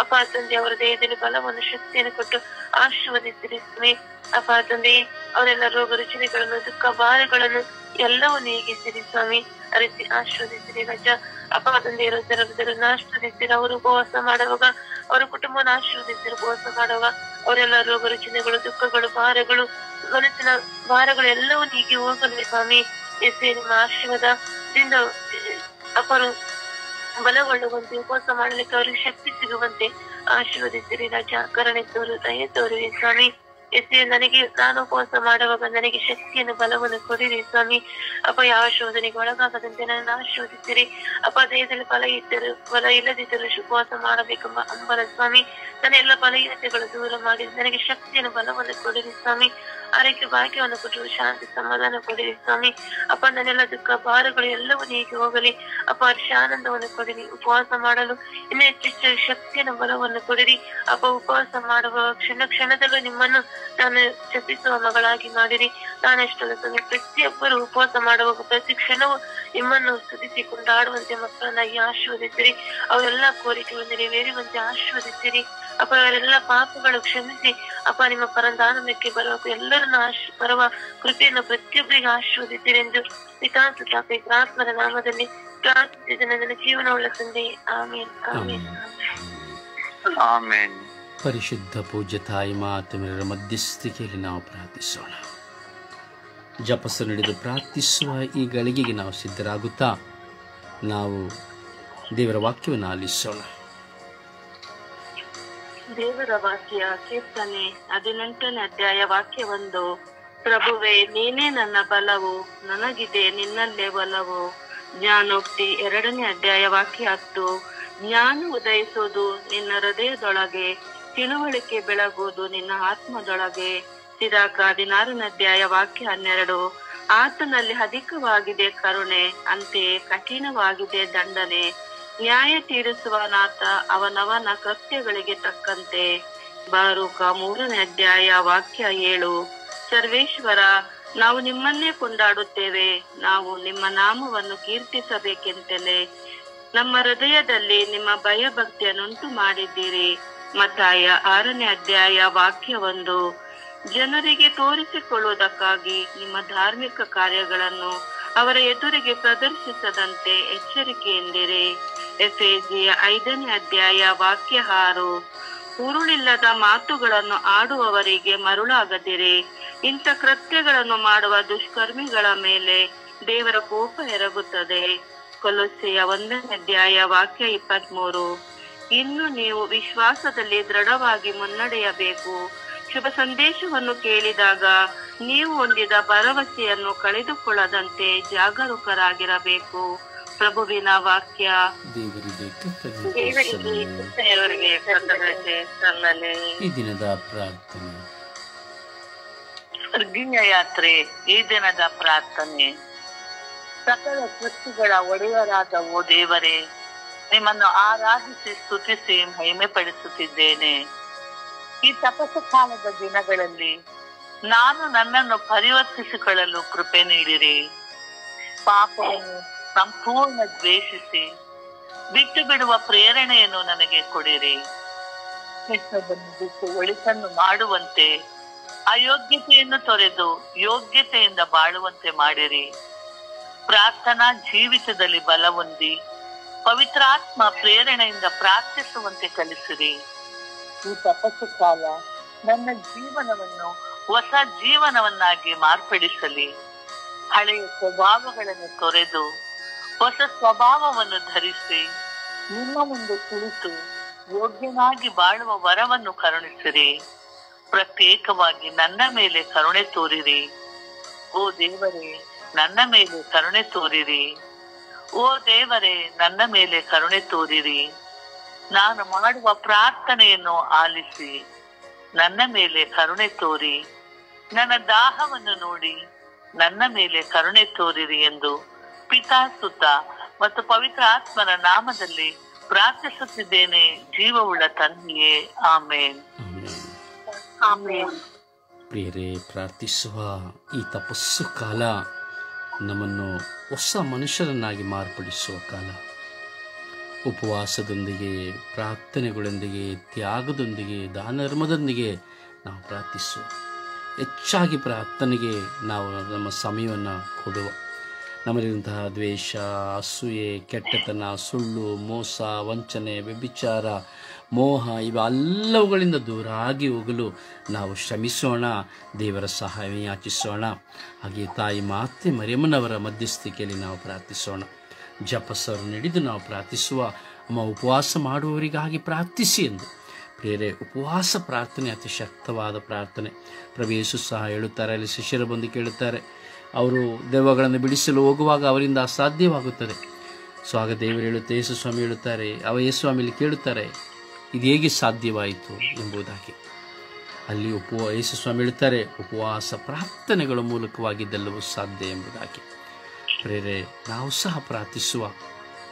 ಅಪ್ಪ ತಂದೆ ಅವರ ದೇಹದಲ್ಲಿ ಬಲವನ್ನು ಶಕ್ತಿಯನ್ನು ಕೊಟ್ಟು ಆಶೀರ್ವದಿಸಿರಿ ಸ್ವಾಮಿ. ಅಪ್ಪ ತಂದೆ ಅವರೆಲ್ಲ ರೋಗ ರುಚಿಗಳನ್ನು ದುಃಖ ಭಾರಗಳನ್ನು ಎಲ್ಲವೂ ನೀಗಿಸಿರಿ ಸ್ವಾಮಿ. ಅರಿಸಿ ಆಶೀರ್ವದಿಸಿರಿ ರಾಜ. ಅಪ್ಪ ತಂದೆ ಇರೋದರನ್ನು ಆಶೀರ್ವದಿಸಿರಿ. ಅವರು ಉಪವಾಸ ಮಾಡುವಾಗ ಅವರ ಕುಟುಂಬವನ್ನು ಆಶೀರ್ವದಿಸಿರಿ. ಉಪವಾಸ ಮಾಡುವಾಗ ಅವರೆಲ್ಲ ರೋಗ ರುಚಿನಗಳು ದುಃಖಗಳು ಭಾರಗಳು ಮನಸ್ಸಿನ ಭಾರಗಳು ಎಲ್ಲವೂ ನೀಗಿ ಹೋಗಲಿ ಸ್ವಾಮಿ. ಎಸೆ ನಿಮ್ಮ ಆಶೀರ್ವಾದದಿಂದ ಅಪ್ಪರು ಬಲಗೊಳ್ಳುವಂತೆ, ಉಪವಾಸ ಮಾಡಲಿಕ್ಕೆ ಅವರಿಗೆ ಶಕ್ತಿ ಸಿಗುವಂತೆ ಆಶೀರ್ವದಿಸಿರಿ ರಾಜ. ಕರುಣೆ ತೋರು ದಯೆ ತೋರಿರಿ ಸ್ವಾಮಿ. ನನಗೆ ನಾನು ಉಪವಾಸ ಮಾಡುವಾಗ ನನಗೆ ಶಕ್ತಿಯನ್ನು ಬಲವನ್ನು ಕೊಡಿರಿ ಸ್ವಾಮಿ. ಅಪ್ಪ ಯಾವ ಶೋಧನೆಗೆ ಒಳಗಾಗದಂತೆ ನನ್ನ ಆಶೀರ್ವದಿಸಿರಿ. ಅಪ್ಪ ದೇಹದಲ್ಲಿ ಬಲ ಇಲ್ಲದಿದ್ದರೂ ಉಪವಾಸ ಮಾಡಬೇಕೆಂಬ ಹಂಬಲ ಸ್ವಾಮಿ. ನನ್ನ ಎಲ್ಲ ಬಲಹೀನತೆಗಳು ದೂರ ಮಾಡಿ ನನಗೆ ಶಕ್ತಿಯನ್ನು ಬಲವನ್ನು ಕೊಡಿರಿ ಸ್ವಾಮಿ. ಆರೋಗ್ಯ ಭಾಗ್ಯವನ್ನು ಕೊಟ್ಟು ಶಾಂತಿ ಸಮಾಧಾನ ಕೊಡಿರಿ ಸ್ವಾಮಿ. ಅಪ್ಪ ನನ್ನೆಲ್ಲ ದುಃಖ ಭಾರಗಳು ಎಲ್ಲವೂ ನೀಗಿ ಹೋಗಲಿ. ಅಪ್ಪ ಆನಂದವನ್ನು ಕೊಡಿರಿ. ಉಪವಾಸ ಮಾಡಲು ಇನ್ನೂ ಹೆಚ್ಚೆಚ್ಚು ಶಕ್ತಿಯನ್ನು ಬಲವನ್ನು ಕೊಡಿರಿ. ಅಪ್ಪ ಉಪವಾಸ ಮಾಡುವ ಕ್ಷಣದಲ್ಲೂ ನಿಮ್ಮನ್ನು ನಾನು ಜಪಿಸುವ ಮಗಳಾಗಿ ಮಾಡಿರಿ. ನಾನಷ್ಟಲ್ಲ ಸ್ವಾಮಿ, ಪ್ರತಿಯೊಬ್ಬರು ಉಪವಾಸ ಮಾಡುವಾಗ ಪ್ರತಿ ಕ್ಷಣವೂ ನಿಮ್ಮನ್ನು ಸ್ತುತಿಸಿ ಕೊಂಡಾಡುವಂತೆ ಮಕ್ಕಳನ್ನಾಗಿ ಆಶೀರ್ವದಿಸಿರಿ. ಅವರೆಲ್ಲ ಕೋರಿಕೆಗಳು ನೆರವೇರುವಂತೆ ಆಶೀರ್ವದಿಸಿರಿ. ಅಪ್ಪ ಅವರೆಲ್ಲ ಪಾಪಗಳು ಕ್ಷಮಿಸಿ ಅಪ್ಪ ನಿಮ್ಮ ಪರಂದಾನಂದಕ್ಕೆ ಬರುವ ಎಲ್ಲರನ್ನ ಬರುವ ಕೃಪೆಯನ್ನು ಪ್ರತಿಯೊಬ್ಬರಿಗೆ ಆಶೀರ್ವದಿಸಿರಿ ಎಂದು ಪಿತಾಸುತಾಪಿ ಪ್ರಾರ್ಥನ ನಾಮದಲ್ಲಿ ಪ್ರಾರ್ಥಿಸಿದ ನನ್ನ ಜೀವನವುಳ್ಳ ತಂದೆ. ಆಮೇನ್ ಆಮೇನ್ ಆಮೇನ್. ಪರಿಶುದ್ಧ ಪೂಜ್ಯ ತಾಯಿ ಮಾತೆಯರ ಮಧ್ಯಸ್ಥಿಕೆಯಲ್ಲಿ ನಾವು ಪ್ರಾರ್ಥಿಸೋಣ. ಜಪಸ ನಡೆದು ಪ್ರಾರ್ಥಿಸುವ ಈ ಗಳಿಗೆಗೆ ನಾವು ಸಿದ್ಧರಾಗುತ್ತಾ ನಾವು ದೇವರ ವಾಕ್ಯವನ್ನು ಆಲಿಸೋಣ. ದೇವರ ವಾಕ್ಯ ಕೀರ್ತನೆ 18ನೇ ಅಧ್ಯಾಯ ವಾಕ್ಯ 1. ಪ್ರಭುವೇ, ನೀನೇ ನನ್ನ ಬಲವು, ನನಗಿದೆ ನಿನ್ನಲ್ಲೇ ಬಲವು. ಜ್ಞಾನೋಕ್ತಿ 2ನೇ ಅಧ್ಯಾಯ ವಾಕ್ಯ 10. ಜ್ಞಾನ ಉದಯಿಸುವುದು ನಿನ್ನ ಹೃದಯದೊಳಗೆ, ತಿಳುವಳಿಕೆ ಬೆಳಗುವುದು ನಿನ್ನ ಆತ್ಮದೊಳಗೆ. ಸಿರಾಕ 16ನೇ ಅಧ್ಯಾಯ ವಾಕ್ಯ 12. ಆತನಲ್ಲಿ ಅಧಿಕವಾಗಿದೆ ಕರುಣೆ, ಅಂತೆಯೇ ಕಠಿಣವಾಗಿದೆ ದಂಡನೆ. ನ್ಯಾಯ ತೀರಿಸುವನಾತ ಅವನವನ ಕೃತ್ಯಗಳಿಗೆ ತಕ್ಕಂತೆ. ಬಾರೂಕ 3ನೇ ಅಧ್ಯಾಯ ವಾಕ್ಯ 7. ಸರ್ವೇಶ್ವರ, ನಾವು ನಿಮ್ಮನ್ನೇ ಕೊಂಡಾಡುತ್ತೇವೆ, ನಾವು ನಿಮ್ಮ ನಾಮವನ್ನು ಕೀರ್ತಿಸಬೇಕೆಂತಲೇ ನಮ್ಮ ಹೃದಯದಲ್ಲಿ ನಿಮ್ಮ ಭಯಭಕ್ತಿಯನ್ನುಂಟು ಮಾಡಿದ್ದೀರಿ. ಮತ್ತಾಯ 6ನೇ ಅಧ್ಯಾಯ ವಾಕ್ಯ 1. ಜನರಿಗೆ ತೋರಿಸಿಕೊಳ್ಳುವುದಕ್ಕಾಗಿ ನಿಮ್ಮ ಧಾರ್ಮಿಕ ಕಾರ್ಯಗಳನ್ನು ಅವರ ಎದುರಿಗೆ ಪ್ರದರ್ಶಿಸದಂತೆ ಎಚ್ಚರಿಕೆಯಿಂದಿರಿ. ಎಫೆಸಿಯ 5ನೇ ಅಧ್ಯಾಯ ವಾಕ್ಯ 6. ಉರುಳಿಲ್ಲದ ಮಾತುಗಳನ್ನು ಆಡುವವರಿಗೆ ಮರುಳಾಗದಿರಿ. ಇಂಥ ಕೃತ್ಯಗಳನ್ನು ಮಾಡುವ ದುಷ್ಕರ್ಮಿಗಳ ಮೇಲೆ ದೇವರ ಕೋಪ ಎರಗುತ್ತದೆ. ಕೊಲೊಸ್ಸೆಯ 1ನೇ ಅಧ್ಯಾಯ ವಾಕ್ಯ 23. ಇನ್ನು ನೀವು ವಿಶ್ವಾಸದಲ್ಲಿ ದೃಢವಾಗಿ ಮುನ್ನಡೆಯಬೇಕು. ಶುಭ ಸಂದೇಶವನ್ನು ಕೇಳಿದಾಗ ನೀವು ಹೊಂದಿದ ಭರವಸೆಯನ್ನು ಕಳೆದುಕೊಳ್ಳದಂತೆ ಜಾಗರೂಕರಾಗಿರಬೇಕು. ಪ್ರಭುವಿನ ವಾಕ್ಯ. ದೇವರಿಗೆ ಕೃತಜ್ಞತೆ ಸಲ್ಲಲಿ. ಈ ದಿನದ ಪ್ರಾರ್ಥನೆ. ಅರ್ಘ್ಯ ಯಾತ್ರೆ. ಈ ದಿನದ ಪ್ರಾರ್ಥನೆ. ಸಕಲ ಸೃಷ್ಟಿಗಳ ಒಡೆಯರಾದ ಓ ದೇವರೇ, ನಿಮ್ಮನ್ನು ಆರಾಧಿಸಿ ಸ್ತುತಿಸಿ ಮಹಿಮೆ ಪಡಿಸುತ್ತಿದ್ದೇನೆ. ಈ ತಪಸ್ಸು ಕಾಲದ ದಿನಗಳಲ್ಲಿ ನಾನು ನನ್ನನ್ನು ಪರಿವರ್ತಿಸಿಕೊಳ್ಳಲು ಕೃಪೆ ನೀಡಿರಿ. ಪಾಪವನ್ನು ಸಂಪೂರ್ಣ ದ್ವೇಷಿಸಿ ಬಿಟ್ಟು ಬಿಡುವ ಪ್ರೇರಣೆಯನ್ನು ನನಗೆ ಕೊಡಿರಿ. ಕೆಟ್ಟದನ್ನು ಬಿಟ್ಟು ಒಳಿತನ್ನು ಮಾಡುವಂತೆ, ಅಯೋಗ್ಯತೆಯನ್ನು ತೊರೆದು ಯೋಗ್ಯತೆಯಿಂದ ಬಾಳುವಂತೆ ಮಾಡಿರಿ. ಪ್ರಾರ್ಥನಾ ಜೀವಿತದಲ್ಲಿ ಬಲ ಹೊಂದಿ ಪವಿತ್ರಾತ್ಮ ಪ್ರೇರಣೆಯಿಂದ ಪ್ರಾರ್ಥಿಸುವಂತೆ ಕಲಿಸಿರಿ. ಈ ತಪಸ್ಸು ಕಾಲ ನನ್ನ ಜೀವನವನ್ನು ಹೊಸ ಜೀವನವನ್ನಾಗಿ ಮಾರ್ಪಡಿಸಲಿ. ಹಳೆಯ ಸ್ವಭಾವಗಳನ್ನು ತೊರೆದು ಹೊಸ ಸ್ವಭಾವವನ್ನು ಧರಿಸಿ ನಿಮ್ಮ ಮುಂದೆ ಕುಳಿತು ಯೋಗ್ಯನಾಗಿ ಬಾಳುವ ವರವನ್ನು ಕರುಣಿಸಿರಿ. ಪ್ರತ್ಯೇಕವಾಗಿ ನನ್ನ ಮೇಲೆ ಕರುಣೆ ತೋರಿರಿ. ಓ ದೇವರೇ, ನನ್ನ ಮೇಲೆ ಕರುಣೆ ತೋರಿರಿ. ಓ ದೇವರೇ, ನನ್ನ ಮೇಲೆ ಕರುಣೆ ತೋರಿರಿ. ನಾನು ಮಾಡುವ ಪ್ರಾರ್ಥನೆಯನ್ನು ಆಲಿಸಿ ನನ್ನ ಮೇಲೆ ಕರುಣೆ ತೋರಿ. ನನ್ನ ದಾಹವನ್ನು ನೋಡಿ ನನ್ನ ಮೇಲೆ ಕರುಣೆ ತೋರಿರಿ ಎಂದು ಪಿತಾ, ಸುತ ಮತ್ತು ಪವಿತ್ರ ಆತ್ಮನ ನಾಮದಲ್ಲಿ ಪ್ರಾರ್ಥಿಸುತ್ತಿದ್ದೇನೆ, ಜೀವವುಳ್ಳ ತಂದೆಯೇ. ಆಮೇನ್. ಆಮೇನ್. ಪ್ರಿಯರೇ, ಪ್ರಾರ್ಥಿಸುವ ಈ ತಪಸ್ಸು ಕಾಲ ನಮ್ಮನ್ನು ಹೊಸ ಮನುಷ್ಯರನ್ನಾಗಿ ಮಾರ್ಪಡಿಸುವ ಕಾಲ. ಉಪವಾಸದೊಂದಿಗೆ, ಪ್ರಾರ್ಥನೆಗಳೊಂದಿಗೆ, ತ್ಯಾಗದೊಂದಿಗೆ, ದಾನಧರ್ಮದೊಂದಿಗೆ ನಾವು ಪ್ರಾರ್ಥಿಸುವ. ಹೆಚ್ಚಾಗಿ ಪ್ರಾರ್ಥನೆಗೆ ನಾವು ನಮ್ಮ ಸಮಯವನ್ನು ಕೊಡುವ. ನಮ್ಮಲ್ಲಿರುವಂತಹ ದ್ವೇಷ, ಅಸೂಯೆ, ಕೆಟ್ಟತನ, ಸುಳ್ಳು, ಮೋಸ, ವಂಚನೆ, ವ್ಯಭಿಚಾರ, ಮೋಹ ಇವೆಲ್ಲವುಗಳಿಂದ ದೂರಾಗಿ ಹೋಗಲು ನಾವು ಶ್ರಮಿಸೋಣ. ದೇವರ ಸಹಾಯ ಯಾಚಿಸೋಣ. ಹಾಗೆ ತಾಯಿ ಮಾತೆ ಮರಿಯಮ್ಮನವರ ಮಧ್ಯಸ್ಥಿಕೆಯಲ್ಲಿ ನಾವು ಪ್ರಾರ್ಥಿಸೋಣ. ಜಪಸರು ನಡೆದು ನಾವು ಪ್ರಾರ್ಥಿಸುವ. ಅಮ್ಮ, ಉಪವಾಸ ಮಾಡುವವರಿಗಾಗಿ ಪ್ರಾರ್ಥಿಸಿ ಎಂದು. ಪ್ರಿಯರೇ, ಉಪವಾಸ ಪ್ರಾರ್ಥನೆ ಅತಿ ಶಕ್ತವಾದ ಪ್ರಾರ್ಥನೆ. ಪ್ರಭು ಯೇಸು ಸಹ ಹೇಳುತ್ತಾರೆ, ಅಲ್ಲಿ ಶಿಷ್ಯರು ಬಂದು ಕೇಳುತ್ತಾರೆ, ಅವರು ದೆವ್ವಗಳನ್ನು ಬಿಡಿಸಲು ಹೋಗುವಾಗ ಅವರಿಂದ ಅಸಾಧ್ಯವಾಗುತ್ತದೆ. ಸೊ ಆಗ ದೇವರು ಹೇಳುತ್ತೆ, ಯೇಸು ಸ್ವಾಮಿ ಹೇಳುತ್ತಾರೆ, ಯೇಸು ಸ್ವಾಮಿಯಲ್ಲಿ ಕೇಳುತ್ತಾರೆ, ಇದು ಹೇಗೆ ಸಾಧ್ಯವಾಯಿತು ಎಂಬುದಾಗಿ. ಅಲ್ಲಿ ಯೇಸು ಸ್ವಾಮಿ ಹೇಳುತ್ತಾರೆ, ಉಪವಾಸ ಪ್ರಾರ್ಥನೆಗಳ ಮೂಲಕವಾಗಿದ್ದೆಲ್ಲವೂ ಸಾಧ್ಯ ಎಂಬುದಾಗಿ. ಪ್ರೇರೆ, ನಾವು ಸಹ ಪ್ರಾರ್ಥಿಸುವ.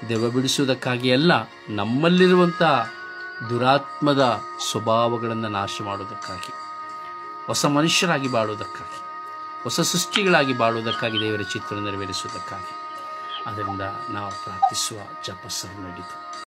ದೆವ್ವ ಬಿಡಿಸುವುದಕ್ಕಾಗಿ ಅಲ್ಲ, ನಮ್ಮಲ್ಲಿರುವಂಥ ದುರಾತ್ಮದ ಸ್ವಭಾವಗಳನ್ನು ನಾಶ ಮಾಡುವುದಕ್ಕಾಗಿ, ಹೊಸ ಮನುಷ್ಯರಾಗಿ ಬಾಳುವುದಕ್ಕಾಗಿ, ಹೊಸ ಸೃಷ್ಟಿಗಳಾಗಿ ಬಾಳುವುದಕ್ಕಾಗಿ, ದೇವರ ಚಿತ್ರ ನೆರವೇರಿಸುವುದಕ್ಕಾಗಿ. ಅದರಿಂದ ನಾವು ಪ್ರಾರ್ಥಿಸುವ. ಜಪಸರು ನಡೆದು